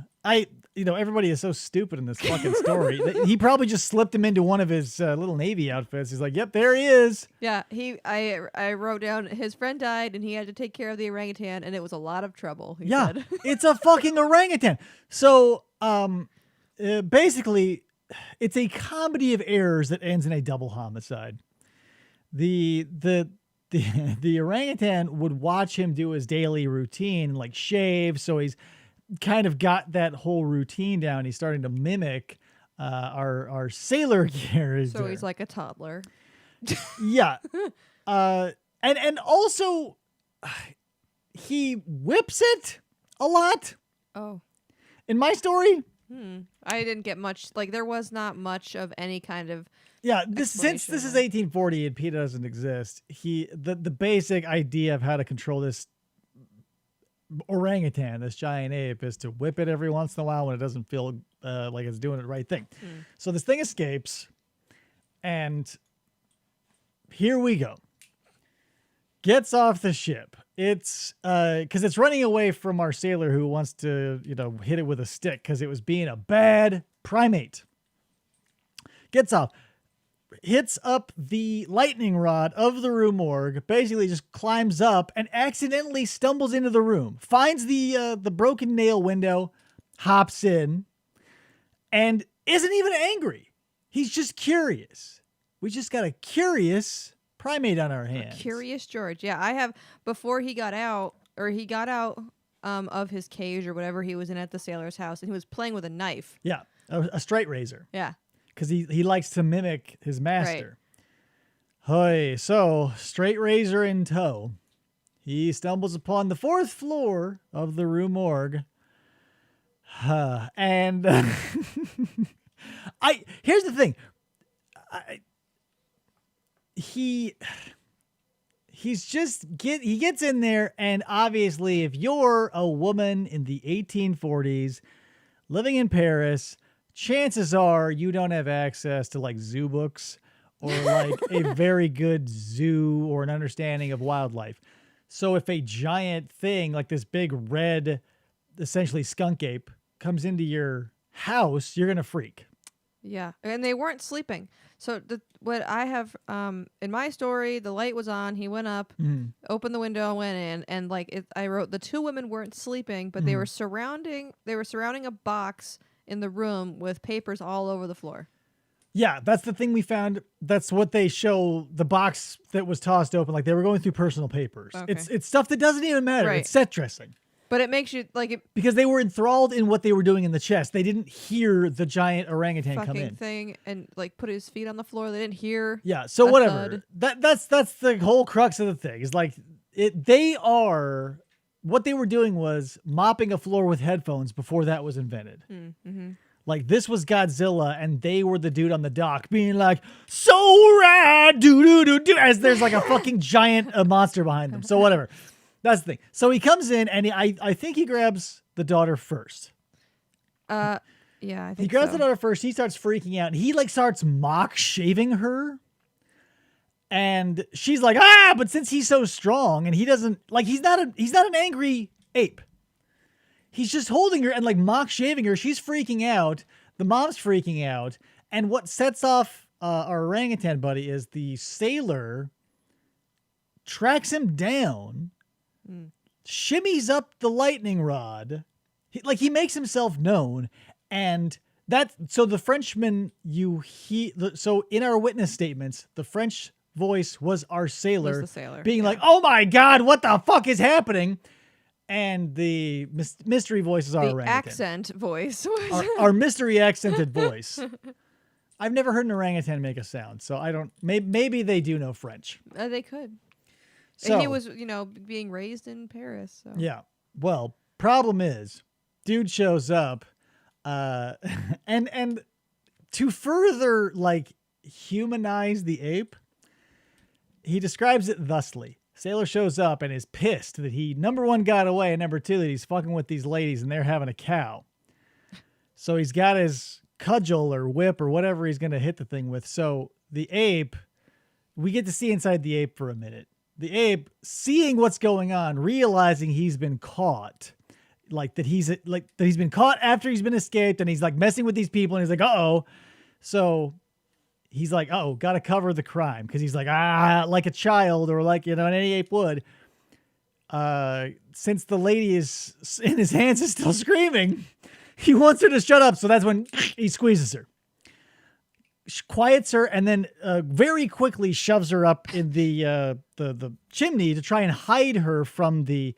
Everybody is so stupid in this fucking story. He probably just slipped him into one of his little Navy outfits. He's like, yep, there he is. Yeah, I wrote down his friend died and he had to take care of the orangutan and it was a lot of trouble. He said. It's a fucking orangutan. So, basically, it's a comedy of errors that ends in a double homicide. The orangutan would watch him do his daily routine, like shave, so he's kind of got that whole routine down. He's starting to mimic our sailor character. So he's like a toddler. Yeah. And also he whips it a lot. Oh. In my story, I didn't get much. Like, there was not much of any kind of. Yeah, since this is 1840 and PETA doesn't exist, the basic idea of how to control this orangutan, this giant ape, is to whip it every once in a while when it doesn't feel like it's doing the right thing. So this thing escapes, and here we go. Gets off the ship. It's because it's running away from our sailor who wants to, hit it with a stick because it was being a bad primate. Gets off. Hits up the lightning rod of the Rue Morgue, basically just climbs up and accidentally stumbles into the room, finds the broken nail window, hops in, and isn't even angry. He's just curious. We just got a curious primate on our hands. Curious George. Yeah, I have, before he got out of his cage or whatever he was in at the sailor's house, and he was playing with a knife. Yeah, a straight razor. Yeah. Because he likes to mimic his master. Right. Hey, so straight razor in tow, he stumbles upon the 4th floor of the Rue Morgue. And here's the thing. He gets in there, and obviously if you're a woman in the 1840s living in Paris, chances are you don't have access to like zoo books or like a very good zoo or an understanding of wildlife. So if a giant thing like this big red, essentially skunk ape comes into your house, you're going to freak. Yeah. And they weren't sleeping. So what I have in my story, the light was on. He went up, opened the window, and went in, and I wrote the two women weren't sleeping, but they were surrounding a box in the room with papers all over the floor. Yeah, that's the thing we found. That's what they show, the box that was tossed open. Like they were going through personal papers. Okay. It's stuff that doesn't even matter. Right. It's set dressing. But it makes you because they were enthralled in what they were doing in the chest. They didn't hear the giant orangutan come in thing and like put his feet on the floor. They didn't hear. Yeah. So whatever. That's the whole crux of the thing. Is like what they were doing was mopping a floor with headphones before that was invented. Mm-hmm. Like this was Godzilla, and they were the dude on the dock being like, "So rad, do do do do," as there's like a fucking giant monster behind them. So whatever. That's the thing. So he comes in, and I think he grabs the daughter first. Yeah, I think he grabs the daughter first. He starts freaking out, and he like starts mock shaving her. And she's like, but since he's so strong, and he doesn't like, he's not an angry ape. He's just holding her and like mock shaving her. She's freaking out. The mom's freaking out. And what sets off our orangutan buddy is the sailor tracks him down, shimmies up the lightning rod. He makes himself known. And so the Frenchman so in our witness statements, the French voice was our sailor, being like, "Oh my God, what the fuck is happening?" And the mystery voice is our orangutan. Accent voice. our mystery accented voice. I've never heard an orangutan make a sound, so I don't. Maybe they do know French. They could. So, and he was, being raised in Paris. So. Yeah. Well, problem is, dude shows up, and to further like humanize the ape, he describes it thusly. Sailor shows up and is pissed that he, number one, got away, and number two, that he's fucking with these ladies and they're having a cow. So he's got his cudgel or whip or whatever he's going to hit the thing with. So the ape, we get to see inside the ape for a minute. The ape, seeing what's going on, realizing he's been caught, that he's been caught after he's been escaped, and he's like messing with these people, and he's like, uh-oh. So he's like, oh, got to cover the crime. Because he's like, like a child, or like, any ape would. Since the lady is in his hands is still screaming, he wants her to shut up. So that's when he squeezes her, quiets her, and then very quickly shoves her up in the chimney to try and hide her from the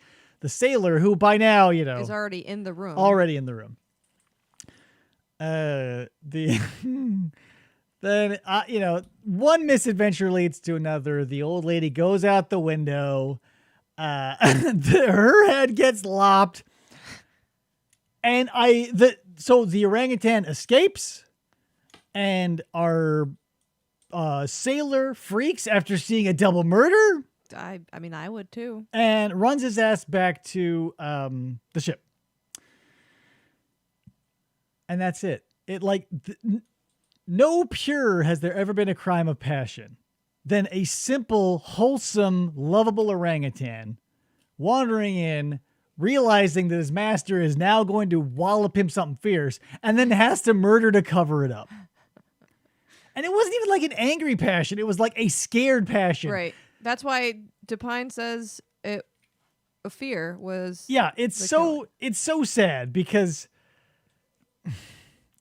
sailor, who by now, is already in the room. Then, one misadventure leads to another. The old lady goes out the window. Her head gets lopped. And so the orangutan escapes. And our sailor freaks after seeing a double murder. I mean, I would too. And runs his ass back to the ship. And that's it. No purer has there ever been a crime of passion than a simple, wholesome, lovable orangutan wandering in, realizing that his master is now going to wallop him something fierce, and then has to murder to cover it up. And it wasn't even like an angry passion. It was like a scared passion. Right. That's why DePine says a fear was. Yeah, it's so sad because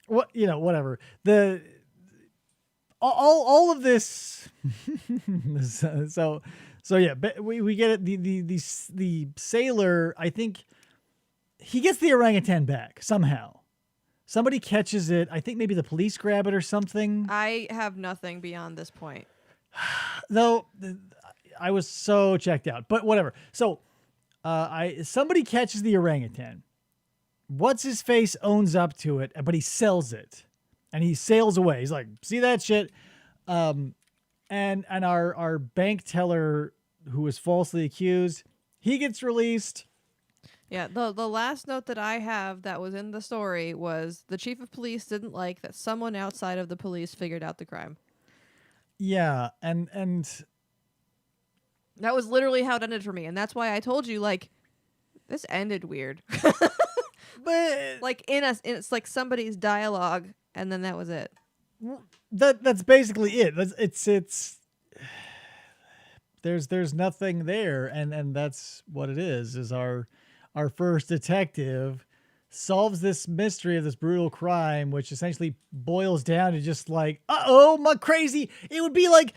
whatever. All of this. so yeah, but we get it. The sailor, I think he gets the orangutan back somehow. Somebody catches it. I think maybe the police grab it or something. I have nothing beyond this point. Though I was so checked out, but whatever. So somebody catches the orangutan, what's his face owns up to it, but he sells it, and he sails away. He's like, see that shit? And our bank teller who was falsely accused, he gets released. Yeah, the last note that I have that was in the story was the chief of police didn't like that someone outside of the police figured out the crime. Yeah, and that was literally how it ended for me, and that's why I told you, like, this ended weird. but Like it's like somebody's dialogue, and then that was it. that's basically it. It's there's nothing there, and that's what it is our first detective solves this mystery of this brutal crime, which essentially boils down to just like, my crazy. It would be like,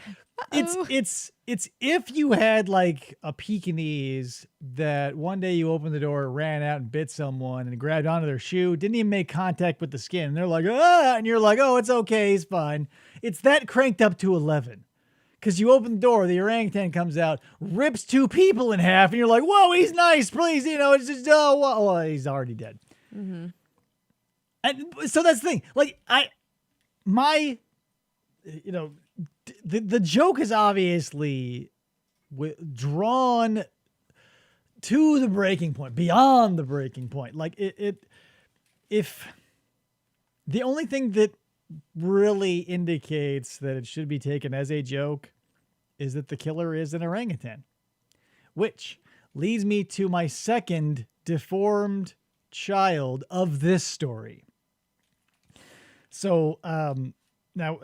it's if you had like a Pekingese that one day you opened the door, ran out and bit someone and grabbed onto their shoe, didn't even make contact with the skin. And they're like, and you're like, oh, it's okay, he's fine. It's that cranked up to 11. Because you open the door, the orangutan comes out, rips 2 people in half, and you're like, whoa, he's nice, please. It's just, he's already dead. Mm-hmm. And so that's the thing. Like, the joke is obviously drawn to the breaking point, beyond the breaking point. Like, if the only thing that really indicates that it should be taken as a joke is that the killer is an orangutan, which leads me to my second deformed child of this story. So now,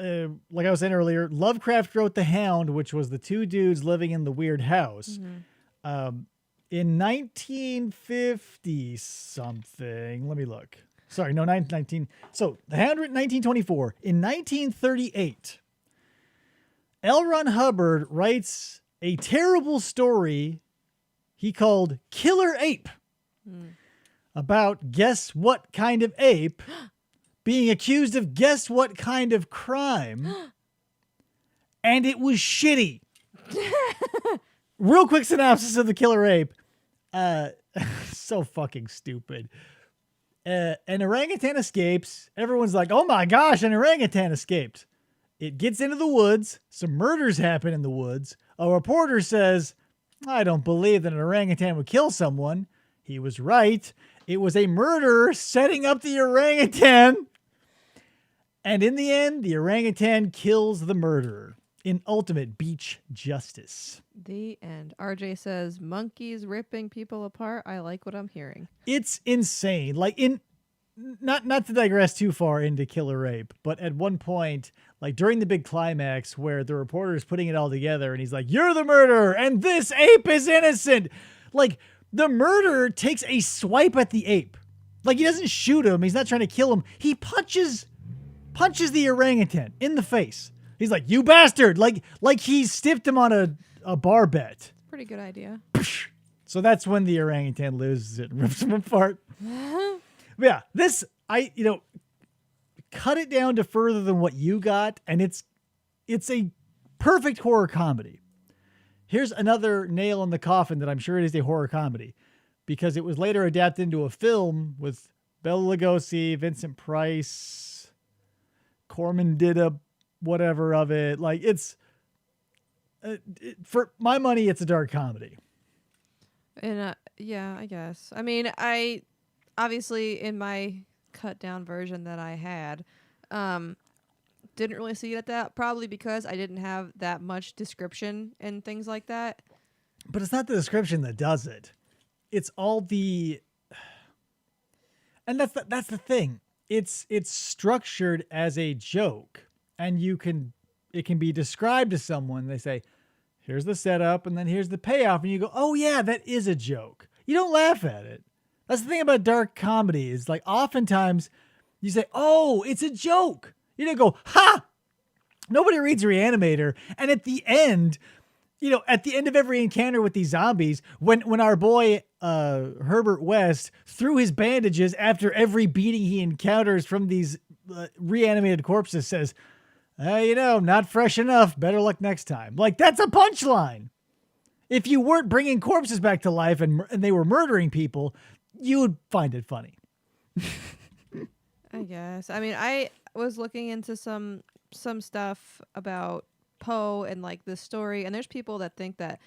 like I was saying earlier, Lovecraft wrote The Hound, which was the 2 dudes living in the weird house. Mm-hmm. In 1950 something, let me look. Sorry, no, 19. So, The Hound written 1924. In 1938, L. Ron Hubbard writes a terrible story he called Killer Ape about guess what kind of ape being accused of guess what kind of crime, and it was shitty. Real quick synopsis of the Killer Ape. So fucking stupid. An orangutan escapes. Everyone's like, oh my gosh, an orangutan escaped. It gets into the woods. Some murders happen in the woods. A reporter says, I don't believe that an orangutan would kill someone. He was right. It was a murderer setting up the orangutan. And in the end, the orangutan kills the murderer in ultimate beach justice. The end. RJ says, monkeys ripping people apart. I like what I'm hearing. It's insane. Like, not to digress too far into Killer Ape, but at one point, like during the big climax where the reporter is putting it all together and he's like, you're the murderer and this ape is innocent. Like, the murderer takes a swipe at the ape. Like, he doesn't shoot him. He's not trying to kill him. He punches the orangutan in the face. He's like, you bastard. Like he stiffed him on a bar bet. Pretty good idea. So that's when the orangutan loses it and rips him apart. Yeah, cut it down to further than what you got, and it's a perfect horror comedy. Here's another nail in the coffin that I'm sure it is a horror comedy, because it was later adapted into a film with Bela Lugosi, Vincent Price, Corman did a whatever of it. Like, it's for my money, it's a dark comedy. And yeah, I guess. I mean, I obviously in my cut down version that I had, didn't really see it at that, probably because I didn't have that much description and things like that. But it's not the description that does it. It's all the, and that's the thing. It's structured as a joke, and it can be described to someone. They say, here's the setup, and then here's the payoff, and you go, oh yeah, that is a joke. You don't laugh at it. That's the thing about dark comedy is, like, oftentimes you say, oh, it's a joke. You don't go, ha! Nobody reads Reanimator, and at the end, at the end of every encounter with these zombies, when our boy Herbert West, through his bandages after every beating he encounters from these reanimated corpses, says, not fresh enough. Better luck next time. Like, that's a punchline. If you weren't bringing corpses back to life and they were murdering people, you would find it funny. I guess. I mean, I was looking into some stuff about Poe and like this story, and there's people that think that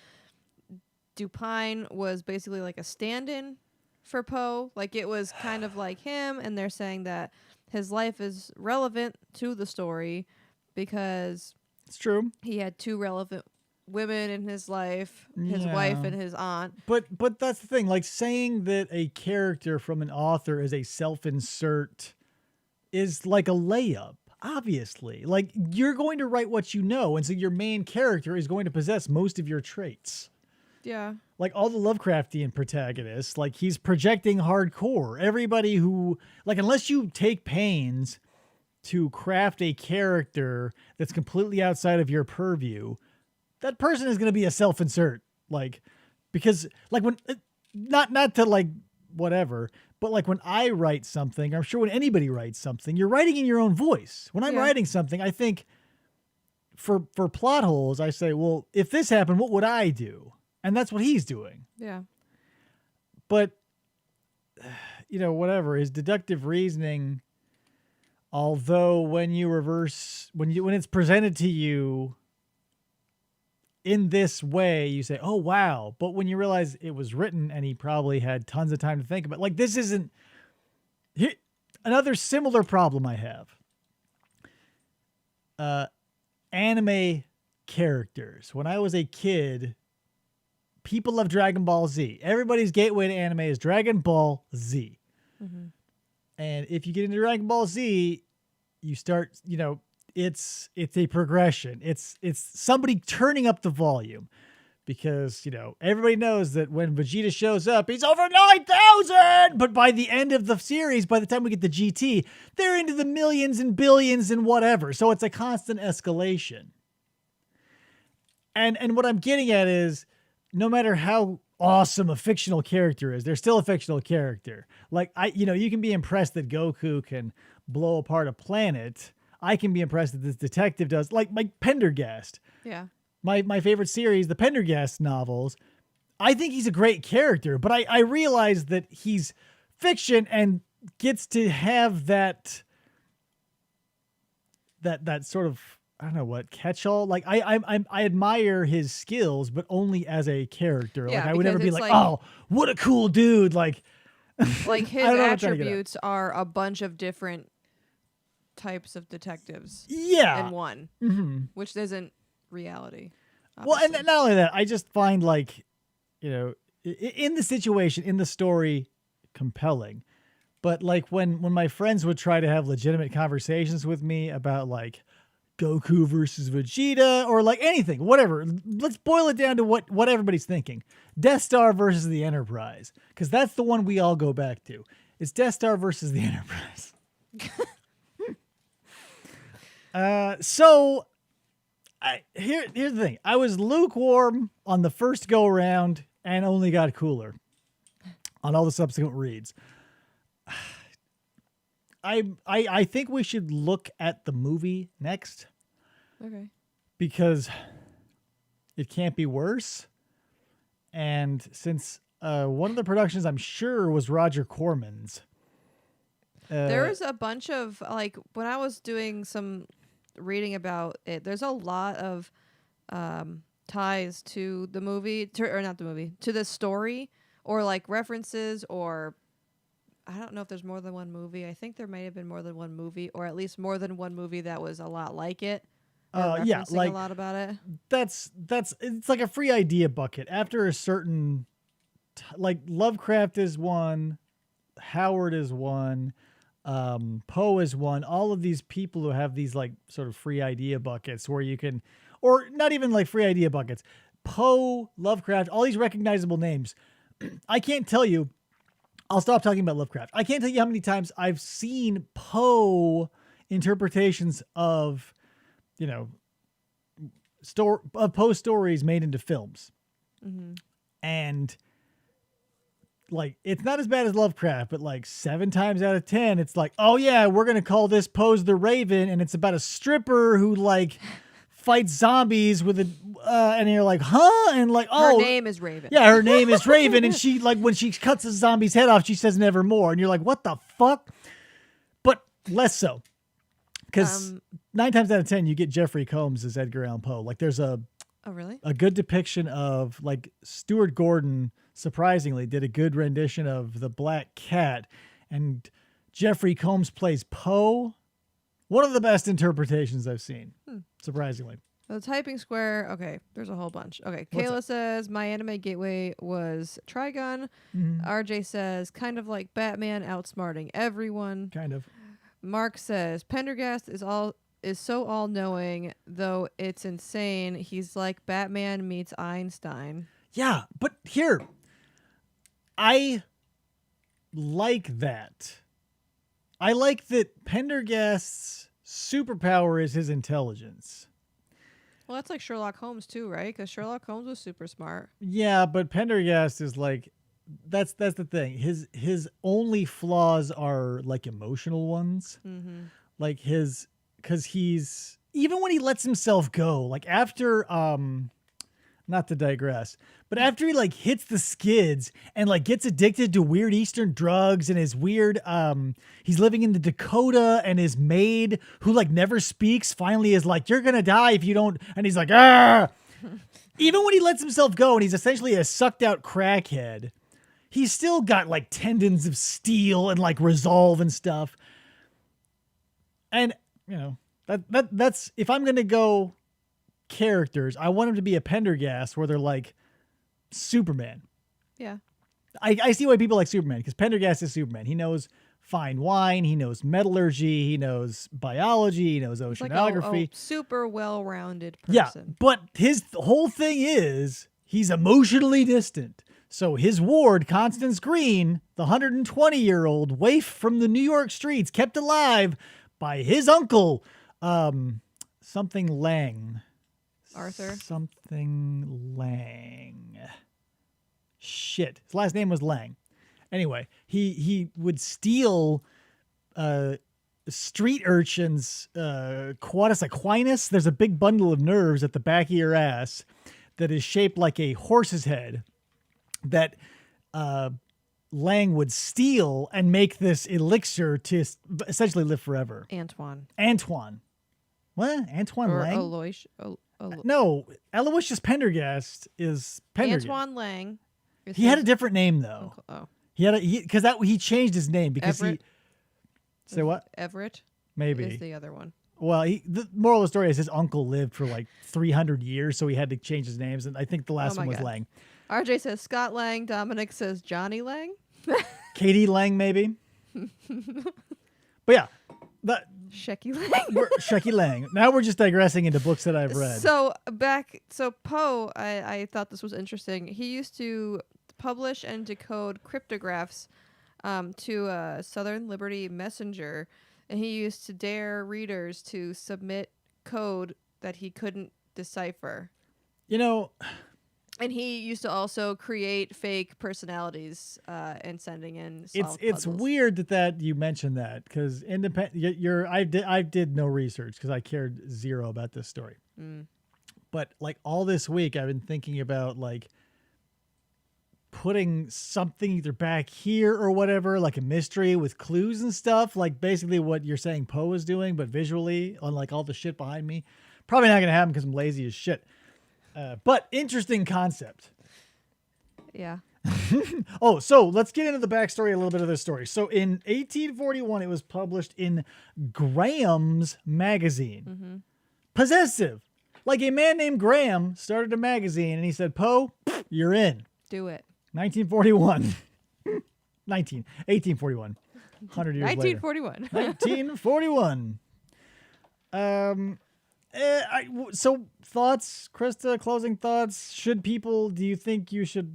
Dupine was basically like a stand-in for Poe. Like it was kind of like him, and they're saying that his life is relevant to the story because It's true. he had two relevant women in his life, his wife and his aunt. But that's the thing. Like saying that a character from an author is a self-insert is like a layup. Obviously, like you're going to write what you know, and so your main character is going to possess most of your traits. Yeah. Like all the Lovecraftian protagonists, like he's projecting hardcore. Everybody who, like, unless you take pains to craft a character that's completely outside of your purview, that person is going to be a self-insert. Like, because, like, when, not to, like, whatever, but, like, when I write something, I'm sure when anybody writes something, you're writing in your own voice. When I'm writing something, I think for plot holes, I say, well, if this happened, what would I do? And that's what he's doing. Yeah. But, you know, whatever, his deductive reasoning, although when you reverse, when it's presented to you in this way, you say, oh, wow. But when you realize it was written and he probably had tons of time to think about, like, this isn't, here, another similar problem I have. Anime characters. When I was a kid, people love Dragon Ball Z. Everybody's gateway to anime is Dragon Ball Z. Mm-hmm. And if you get into Dragon Ball Z, you start, you know, it's a progression. It's somebody turning up the volume because, you know, everybody knows that when Vegeta shows up, he's over 9,000. But by the end of the series, by the time we get the GT, they're into the millions and billions and whatever. So it's a constant escalation. And what I'm getting at is, no matter how awesome a fictional character is, they're still a fictional character. Like, you can be impressed that Goku can blow apart a planet. I can be impressed that this detective does, like Pendergast. Yeah. My favorite series, the Pendergast novels. I think he's a great character, but I realize that he's fiction and gets to have that sort of, I don't know what, catch-all. Like I admire his skills, but only as a character. Yeah, like I would never be like, like, oh, what a cool dude. Like his attributes are a bunch of different types of detectives. Yeah. In one, which isn't reality. Obviously. Well, and not only that, I just find, like, you know, in the situation, in the story, compelling. But like when my friends would try to have legitimate conversations with me about like Goku versus Vegeta or like anything, whatever. Let's boil it down to what everybody's thinking. Death Star versus the Enterprise. Because that's the one we all go back to. It's Death Star versus the Enterprise. So here's the thing. I was lukewarm on the first go around and only got cooler on all the subsequent reads. I think we should look at the movie next. Okay. Because it can't be worse. And since one of the productions I'm sure was Roger Corman's. There was a bunch of, like, when I was doing some reading about it, there's a lot of ties to the movie, to the story, or like references, or I don't know if there's more than one movie. I think there may have been more than one movie, or at least more than one movie that was a lot like it. Yeah, like a lot about it. That's it's like a free idea bucket. After a certain, like Lovecraft is one, Howard is one, Poe is one. All of these people who have these like sort of free idea buckets where you can, or not even like free idea buckets. Poe, Lovecraft, all these recognizable names. I can't tell you. I'll stop talking about Lovecraft. I can't tell you how many times I've seen Poe interpretations of, you know, Poe stories made into films. Mm-hmm. And like, it's not as bad as Lovecraft, but like 7 times out of 10, it's like, oh yeah, we're going to call this Poe's the Raven. And it's about a stripper who like fights zombies with a, and you're like, huh? And like, oh, her name is Raven. yeah, her name is Raven, and she like when she cuts a zombie's head off, she says nevermore, and you're like, what the fuck? But less so, because 9 times out of 10, you get Jeffrey Combs as Edgar Allan Poe. Like, there's a Oh, really? a good depiction of like Stuart Gordon. Surprisingly, did a good rendition of The Black Cat, and Jeffrey Combs plays Poe. One of the best interpretations I've seen, surprisingly. The typing square, okay, there's a whole bunch. Okay, What's Kayla says, my anime gateway was Trigun. RJ says, kind of like Batman outsmarting everyone. Kind of. Mark says, Pendergast is so all-knowing, though it's insane. He's like Batman meets Einstein. Yeah, but here, I like that. I like that Pendergast's superpower is his intelligence. Well, that's like Sherlock Holmes too, right? Because Sherlock Holmes was super smart. Yeah, but Pendergast is like, that's the thing. His only flaws are like emotional ones. Like because he's, even when he lets himself go, like after, not to digress, but after he like hits the skids and like gets addicted to weird Eastern drugs and his weird, he's living in the Dakota, and his maid who like never speaks finally is like, you're gonna die if you don't, and he's like, ah. Even when he lets himself go and he's essentially a sucked out crackhead, he's still got like tendons of steel and like resolve and stuff. And you know, that's, if I'm gonna go characters, I want him to be a Pendergast where they're like Superman. Yeah. I see why people like Superman, because Pendergast is Superman. He knows fine wine, he knows metallurgy, he knows biology, he knows oceanography. Like a super well-rounded person. Yeah, but his whole thing is he's emotionally distant. So his ward, Constance Green, the 120-year-old waif from the New York streets, kept alive by his uncle, something Lang. Arthur? Something Lang. Shit. His last name was Lang. Anyway, he would steal street urchins, Quatus equinus. There's a big bundle of nerves at the back of your ass that is shaped like a horse's head that Lang would steal and make this elixir to essentially live forever. Antoine. What? Antoine Or Lang? Alois. No, Aloysius Pendergast is Pendergast. Antoine Lang. He had a different name though. Oh. He had he changed his name because Everett? Say what? Everett Maybe. is the other one. Well, the moral of the story is his uncle lived for like 300 years, so he had to change his names, and I think the last one was God. Lang. RJ says Scott Lang. Dominic says Johnny Lang. Katie Lang, maybe. But yeah, Shecky Lang. Shecky Lang. Now we're just digressing into books that I've read. So Poe, I thought this was interesting. He used to publish and decode cryptographs to a Southern Liberty Messenger, and he used to dare readers to submit code that he couldn't decipher. You know, and he used to also create fake personalities and sending in solved it's puzzles. weird that you mentioned that, because I did no research because I cared zero about this story. But like all this week I've been thinking about like putting something either back here or whatever, like a mystery with clues and stuff, like basically what you're saying Poe is doing, but visually on like all the shit behind me. Probably not gonna happen because I'm lazy as shit. But interesting concept. Yeah. Oh, so let's get into the backstory a little bit of this story. So in 1841, it was published in Graham's magazine. Possessive. Like a man named Graham started a magazine and he said, Poe, you're in. Do it. 1841. 1841. 100 years later. 1941. 1941. So thoughts, Christa, closing thoughts. Do you think you should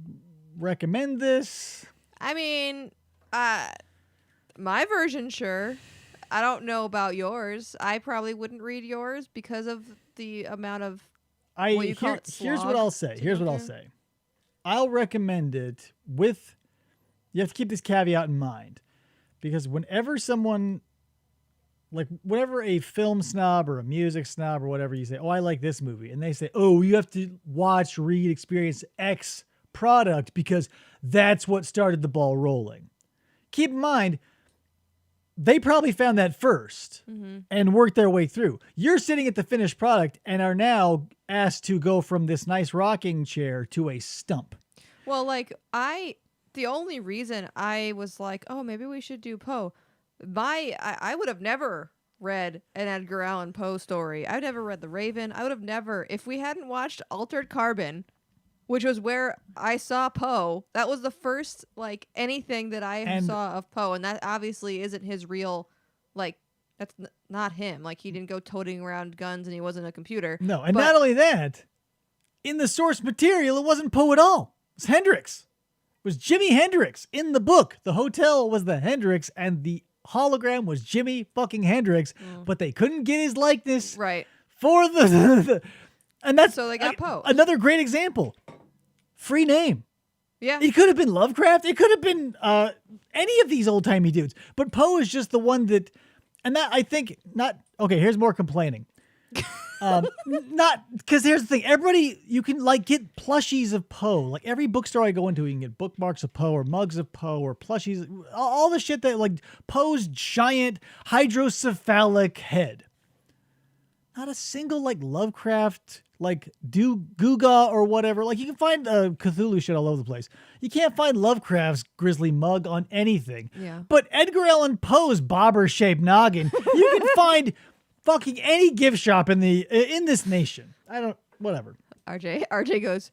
recommend this? I mean, my version, sure. I don't know about yours. I probably wouldn't read yours because of the amount of Here's what I'll say. I'll recommend it with, you have to keep this caveat in mind, because whenever someone like whenever a film snob or a music snob or whatever, you say, oh, I like this movie. And they say, oh, you have to watch, read, experience X product because that's what started the ball rolling. Keep in mind, they probably found that first and worked their way through. You're sitting at the finished product and are now asked to go from this nice rocking chair to a stump. Well, like the only reason I was like, oh, maybe we should do Poe. I would have never read an Edgar Allan Poe story. I've never read The Raven. I would have never, if we hadn't watched Altered Carbon, which was where I saw Poe. That was the first, like, anything that I saw of Poe. And that obviously isn't his real, like, that's not him. Like, he didn't go toting around guns and he wasn't a computer. No, and not only that, in the source material, it wasn't Poe at all. It was Hendrix. It was Jimi Hendrix in the book. The hotel was the Hendrix and the hologram was Jimi fucking Hendrix, but they couldn't get his likeness for the and that's so they got Poe. Another great example. Free name. Yeah. It could have been Lovecraft. It could have been any of these old-timey dudes. But Poe is just the one that, and that I think not, okay, here's more complaining. Not, because here's the thing. Everybody, you can like get plushies of Poe. Like every bookstore I go into, you can get bookmarks of Poe or mugs of Poe or plushies. All the shit that like Poe's giant hydrocephalic head. Not a single like Lovecraft, like Guga or whatever. Like you can find Cthulhu shit all over the place. You can't find Lovecraft's grizzly mug on anything. Yeah. But Edgar Allan Poe's bobber-shaped noggin, you can find fucking any gift shop in this nation. Whatever. RJ goes,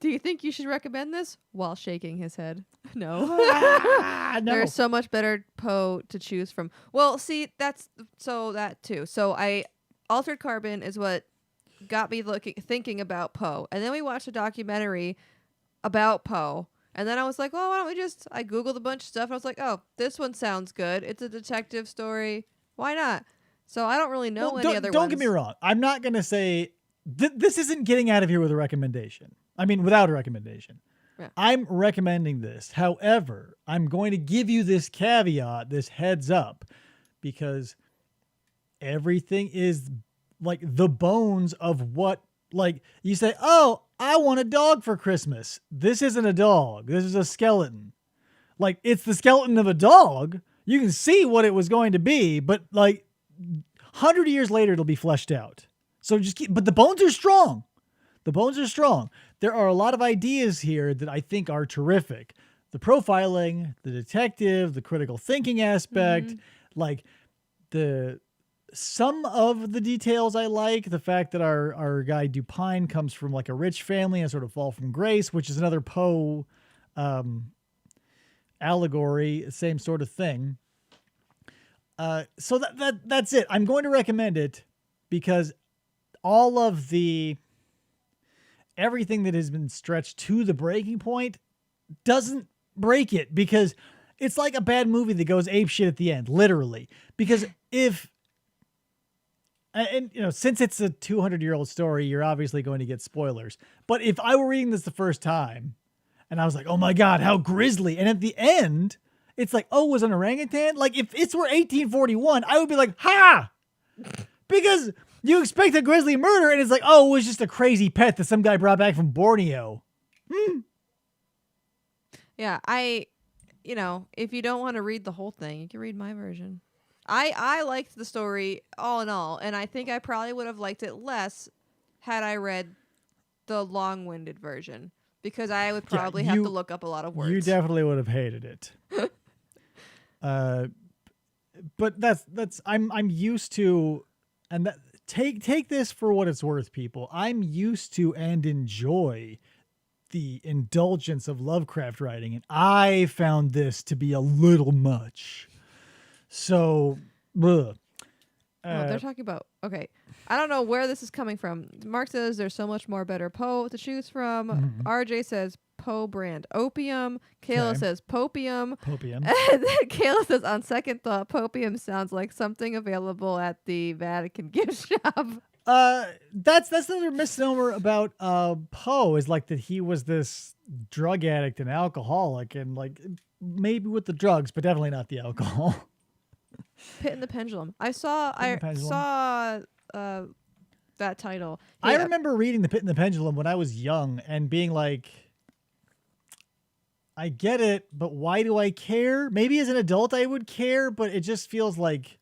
do you think you should recommend this? While shaking his head. No. No. There's so much better Poe to choose from. Well, see, that too. So Altered Carbon is what got me thinking about Poe. And then we watched a documentary about Poe. And then I was like, well, why don't we I Googled a bunch of stuff. And I was like, oh, this one sounds good. It's a detective story. Why not? So I don't really know any other ones. Don't get me wrong. I'm not going to say this isn't getting out of here with a recommendation. I mean, without a recommendation. Yeah. I'm recommending this. However, I'm going to give you this caveat, this heads up, because everything is like the bones of what, like you say, oh, I want a dog for Christmas. This isn't a dog. This is a skeleton. Like it's the skeleton of a dog. You can see what it was going to be, but like 100 years later, it'll be fleshed out. So but the bones are strong. The bones are strong. There are a lot of ideas here that I think are terrific. The profiling, the detective, the critical thinking aspect, like some of the details I like. The fact that our guy Dupine comes from like a rich family and sort of fall from grace, which is another Poe allegory, same sort of thing. So that's it. I'm going to recommend it because all of everything that has been stretched to the breaking point doesn't break it, because it's like a bad movie that goes apeshit at the end, literally. Because since it's a 200-year-old story, you're obviously going to get spoilers. But if I were reading this the first time and I was like, oh my God, how grisly. And at the end, it's like, oh, was an orangutan? Like if it were 1841, I would be like, ha! Because you expect a grisly murder and it's like, oh, it was just a crazy pet that some guy brought back from Borneo. Yeah, if you don't want to read the whole thing, you can read my version. I liked the story all in all, and I think I probably would have liked it less had I read the long-winded version, because I would probably have to look up a lot of words. You definitely would have hated it. But that's I'm used to, and that take this for what it's worth, people. I'm used to and enjoy the indulgence of Lovecraft writing, and I found this to be a little much. So, they're talking about, okay, I don't know where this is coming from. Mark says there's so much more better Poe to choose from. RJ says Poe brand opium. Kayla says popium. Popium. And then Kayla says, on second thought, popium sounds like something available at the Vatican gift shop. That's another misnomer about Poe, is like that he was this drug addict and alcoholic, and like maybe with the drugs, but definitely not the alcohol. Pit and the Pendulum. I saw that title. I Yeah. remember reading The Pit and the Pendulum when I was young and being like, I get it, but why do I care? Maybe as an adult I would care, but it just feels like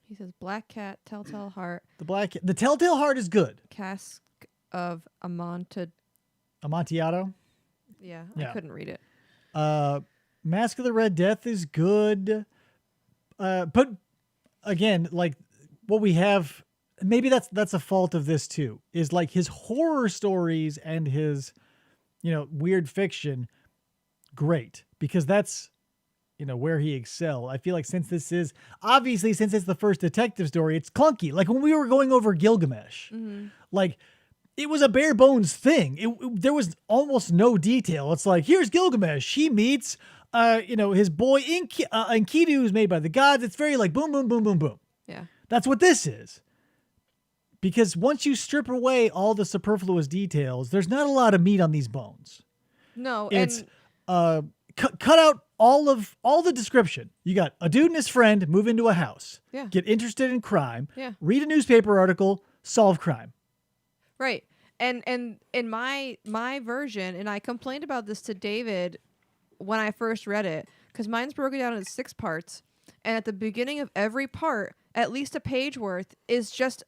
He says Black Cat, Telltale Heart, the Telltale Heart is good. Cask of Amontillado. Amontillado. Yeah, Yeah. I couldn't read it. Mask of the Red Death is good. But again, like what we have, maybe that's a fault of this too, is like his horror stories and his, weird fiction, great, because that's, where he excelled. I feel like since it's the first detective story, it's clunky. Like when we were going over Gilgamesh, like it was a bare bones thing. There was almost no detail. It's like, here's Gilgamesh. He meets, his boy Enkidu, who's made by the gods. It's very like boom, boom, boom, boom, boom. Yeah. That's what this is. Because once you strip away all the superfluous details, there's not a lot of meat on these bones. No, It's and cut out all the description. You got a dude and his friend move into a house. Yeah. Get interested in crime. Yeah. Read a newspaper article. Solve crime. right. And in my version, and I complained about this to David when I first read it, because mine's broken down into 6 parts, and at the beginning of every part, at least a page worth is just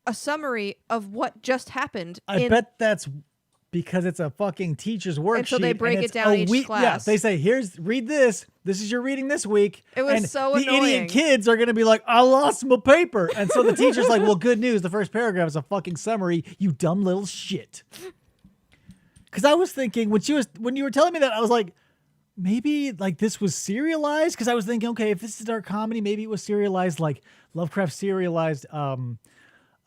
a summary of what just happened. I bet that's because it's a fucking teacher's worksheet. And so they break and it down each week. class. Yeah, they say, read this. This is your reading this week. It was and so the annoying. idiot kids are going to be like, I lost my paper. And so the teacher's like, well, good news. The first paragraph is a fucking summary, you dumb little shit. Because I was thinking, when you were telling me that, I was like, maybe like this was serialized. Because I was thinking, okay, if this is dark comedy, maybe it was serialized like Lovecraft serialized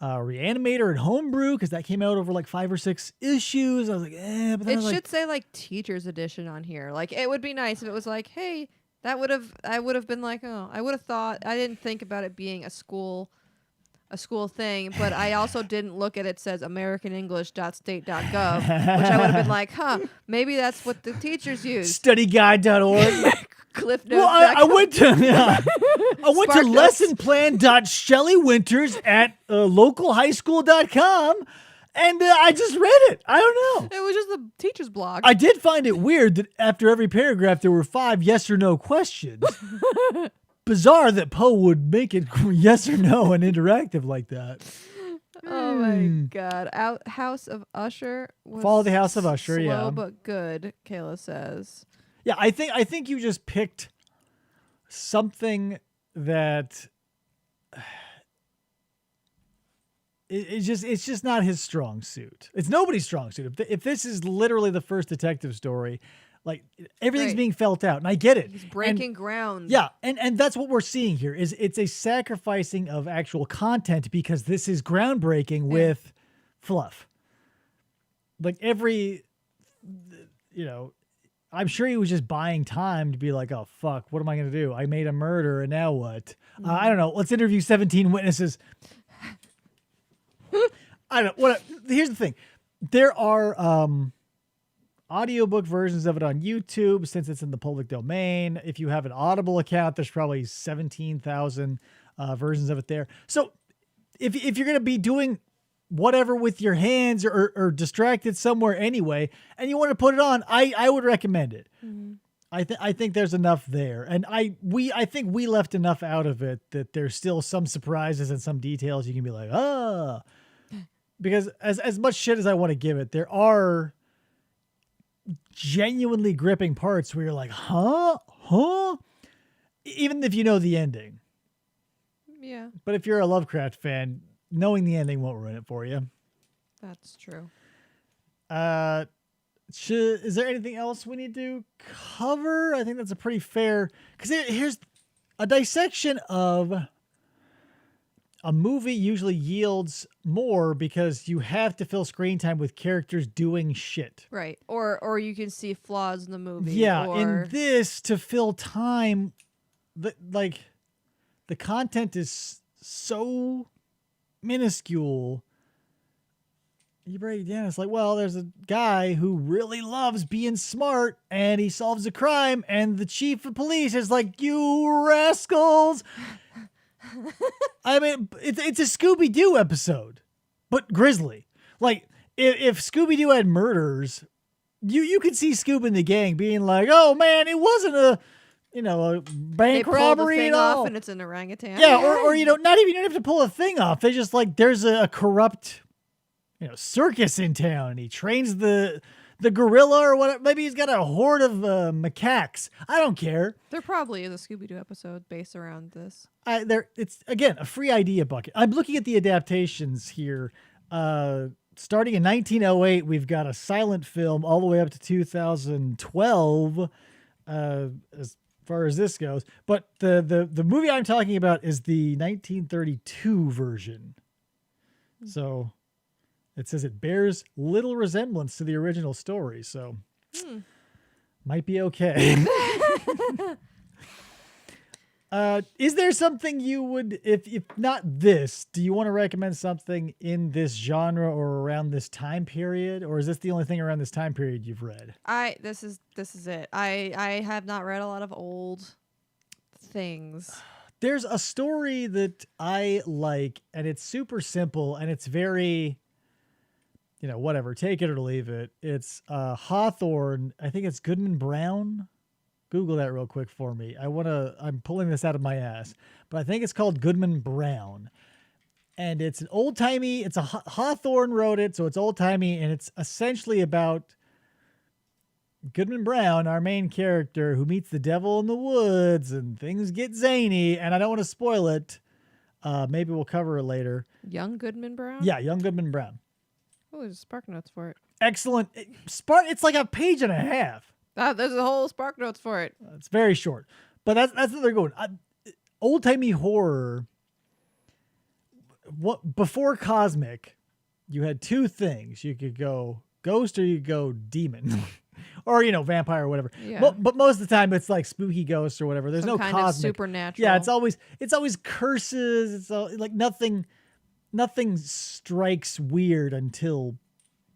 Reanimator and Homebrew, because that came out over like 5 or 6 issues. I was like, but then It should say like teacher's edition on here. Like it would be nice if it was like, hey, I would have been like, oh, I would have thought. I didn't think about it being a school thing, but I also didn't look at it says americanenglish.state.gov, which I would have been like, maybe that's what the teachers use. Studyguide.org. Cliff notes. Well, I went to Spark notes. lessonplan.shelleywinters at localhighschool.com, and I just read it. I don't know. It was just the teacher's blog. I did find it weird that after every paragraph there were 5 yes or no questions. Bizarre that Poe would make it yes or no and interactive like that. Oh my god! House of Usher. Was Follow the House of Usher. slow Yeah, but good. Kayla says. yeah. I think you just picked something that it's just not his strong suit. It's nobody's strong suit. If this is literally the first detective story, like everything's Right. being felt out, and I get it. He's breaking ground. Yeah, and that's what we're seeing here. Is it's a sacrificing of actual content because this is groundbreaking with fluff. Like I'm sure he was just buying time to be like, oh fuck, what am I gonna do? I made a murder, and now what? I don't know. Let's interview 17 witnesses. I don't. Here's the thing. There are audiobook versions of it on YouTube since it's in the public domain. If you have an Audible account, there's probably 17,000 versions of it there. So if you're going to be doing whatever with your hands or distracted somewhere anyway, and you want to put it on, I would recommend it. Mm-hmm. I think there's enough there. And I think we left enough out of it that there's still some surprises and some details you can be like, because as much shit as I want to give it, there are genuinely gripping parts where you're like, huh? Even if you know the ending. Yeah, But if you're a Lovecraft fan, knowing the ending won't ruin it for you. that's true. Is there anything else we need to cover? I think that's a pretty fair, because here's a dissection of a movie usually yields more because you have to fill screen time with characters doing shit. Right. Or you can see flaws in the movie. Yeah, or... in this, to fill time, the content is so minuscule. you break it down. It's like, well, there's a guy who really loves being smart, and he solves a crime, and the chief of police is like, you rascals. I mean, it's a Scooby-Doo episode, but grisly. Like, if Scooby-Doo had murders, you could see Scoob and the gang being like, oh man, it wasn't a bank robbery thing at all. off and it's an orangutan. Yeah, or you don't have to pull a thing off. They just like, there's a corrupt, circus in town, and he trains the gorilla or whatever. Maybe he's got a horde of macaques. I don't care. There probably is a Scooby-Doo episode based around this. It's again a free idea bucket. I'm looking at the adaptations here. Starting in 1908, we've got a silent film all the way up to 2012, as far as this goes. But the movie I'm talking about is the 1932 version. So it says it bears little resemblance to the original story, so might be okay. Is there something you would, if not this, do you want to recommend something in this genre or around this time period, or is this the only thing around this time period you've read? This is it. I have not read a lot of old things. There's a story that I like, and it's super simple, and it's very, whatever, take it or leave it. It's Hawthorne. I think it's Goodman Brown. Google that real quick for me. I'm pulling this out of my ass, but I think it's called Goodman Brown. And it's an old-timey, Hawthorne wrote it, so it's old-timey, and it's essentially about Goodman Brown, our main character, who meets the devil in the woods, and things get zany, and I don't want to spoil it. Maybe we'll cover it later. Young Goodman Brown? Yeah, Young Goodman Brown. Oh, there's Spark Notes for it. Excellent. It's like a page and a half. There's a whole Spark Notes for it. It's very short, but that's what they're going. Old-timey horror. Before Cosmic, you had two things. You could go ghost or you could go demon. Or, vampire or whatever. Yeah. But most of the time it's like spooky ghosts or whatever. There's Some no kind cosmic. of supernatural. Yeah, it's always curses. It's all, like nothing strikes weird until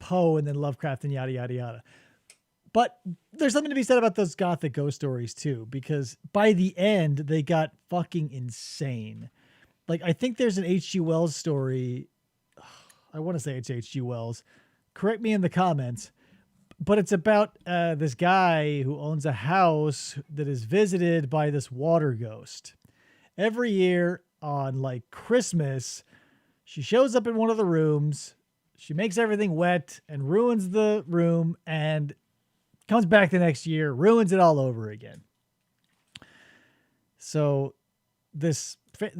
Poe and then Lovecraft and yada yada yada. But there's something to be said about those gothic ghost stories too, because by the end they got fucking insane. Like, I think there's an H.G. Wells story. I want to say it's H.G. Wells. Correct me in the comments. But it's about this guy who owns a house that is visited by this water ghost. Every year on like Christmas, she shows up in one of the rooms. She makes everything wet and ruins the room, and comes back the next year, ruins it all over again. So the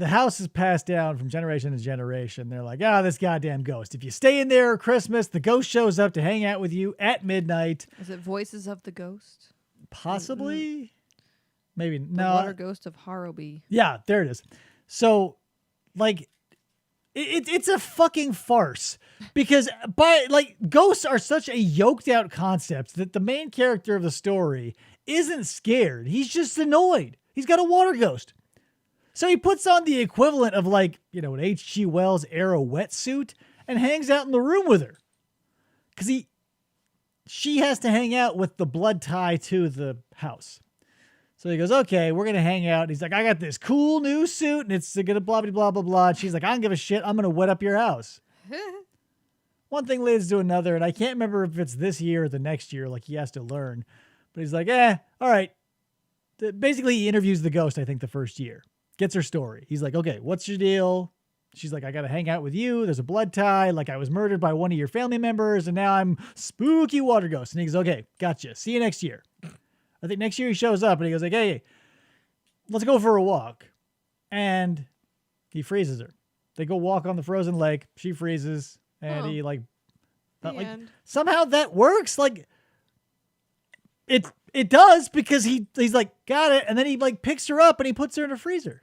house is passed down from generation to generation. They're like, this goddamn ghost. If you stay in there at Christmas, the ghost shows up to hang out with you at midnight. Is it Voices of the Ghost? Possibly. Maybe. The No. Water Ghost of Harrowby. Yeah, there it is. So, like, it's a fucking farce, because ghosts are such a yoked out concept that the main character of the story isn't scared. He's just annoyed. He's got a water ghost. So he puts on the equivalent of an H.G. Wells era wetsuit and hangs out in the room with her. Because she has to hang out with the blood tie to the house. So he goes, okay, we're going to hang out. And he's like, I got this cool new suit, and it's going to blah, blah, blah, blah, blah. And she's like, I don't give a shit. I'm going to wet up your house. One thing leads to another, and I can't remember if it's this year or the next year, like he has to learn. But he's like, all right. Basically, he interviews the ghost, I think, the first year. Gets her story. He's like, okay, what's your deal? She's like, I got to hang out with you. There's a blood tie. Like, I was murdered by one of your family members, and now I'm spooky water ghost. And he goes, okay, gotcha. See you next year. I think next year he shows up, and he goes like, hey, let's go for a walk. And he freezes her. They go walk on the frozen lake. She freezes, and he somehow that works. Like, it does, because he's like, got it. And then he like picks her up and he puts her in a freezer.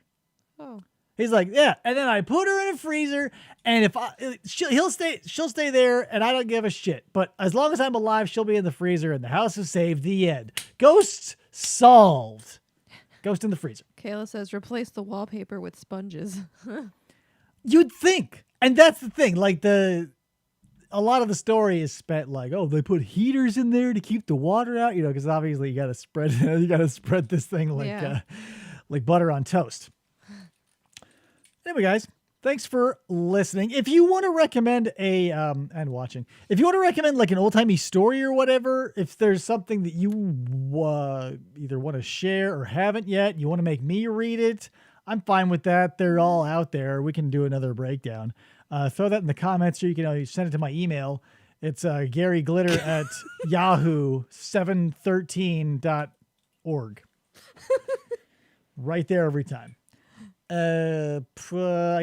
Oh. He's like, yeah. And then I put her in a freezer, and if she'll stay there, and I don't give a shit. But as long as I'm alive, she'll be in the freezer, and the house is saved. The end. Ghosts solved. Ghost in the freezer. Kayla says, replace the wallpaper with sponges. You'd think. And that's the thing. Like, a lot of the story is spent like, oh, they put heaters in there to keep the water out, because obviously you got to spread this thing like butter on toast. Anyway, guys, thanks for listening. If you want to recommend and watching, if you want to recommend like an old timey story or whatever, if there's something that you either want to share or haven't yet, you want to make me read it, I'm fine with that. They're all out there. We can do another breakdown. Throw that in the comments, or you can send it to my email. It's Gary Glitter at yahoo713.org. Right there every time. I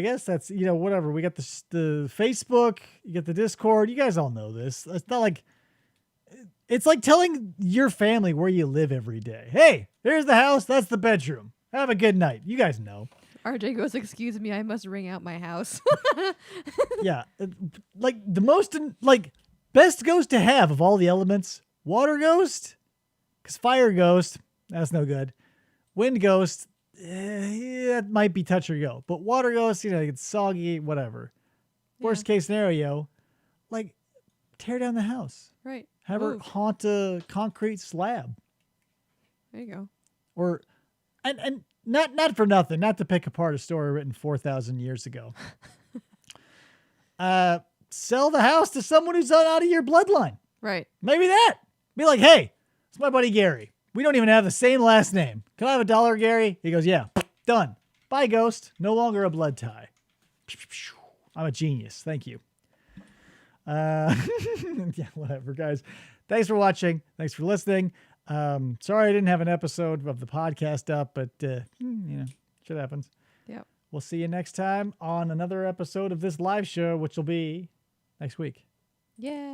guess that's, whatever. We got the Facebook, you got the Discord. You guys all know this. It's not like, it's like telling your family where you live every day. Hey, here's the house. That's the bedroom. Have a good night. You guys know. RJ goes, excuse me, I must ring out my house. Yeah. Like the most, best ghost to have of all the elements, water ghost, because fire ghost, that's no good. Wind ghost, that might be touch or go, but water ghost, it's soggy, whatever. Worst case scenario, tear down the house. Right. Have her haunt a concrete slab. There you go. Or, and not for nothing, not to pick apart a story written 4,000 years ago. Sell the house to someone who's out of your bloodline. Right. Maybe that. Be like, hey, it's my buddy Gary. We don't even have the same last name. Can I have $1, Gary? He goes, yeah. Done. Bye, ghost. No longer a blood tie. I'm a genius. Thank you. Yeah, whatever, guys. Thanks for watching. Thanks for listening. Sorry I didn't have an episode of the podcast up, but, shit happens. Yep. We'll see you next time on another episode of this live show, which will be next week. Yeah.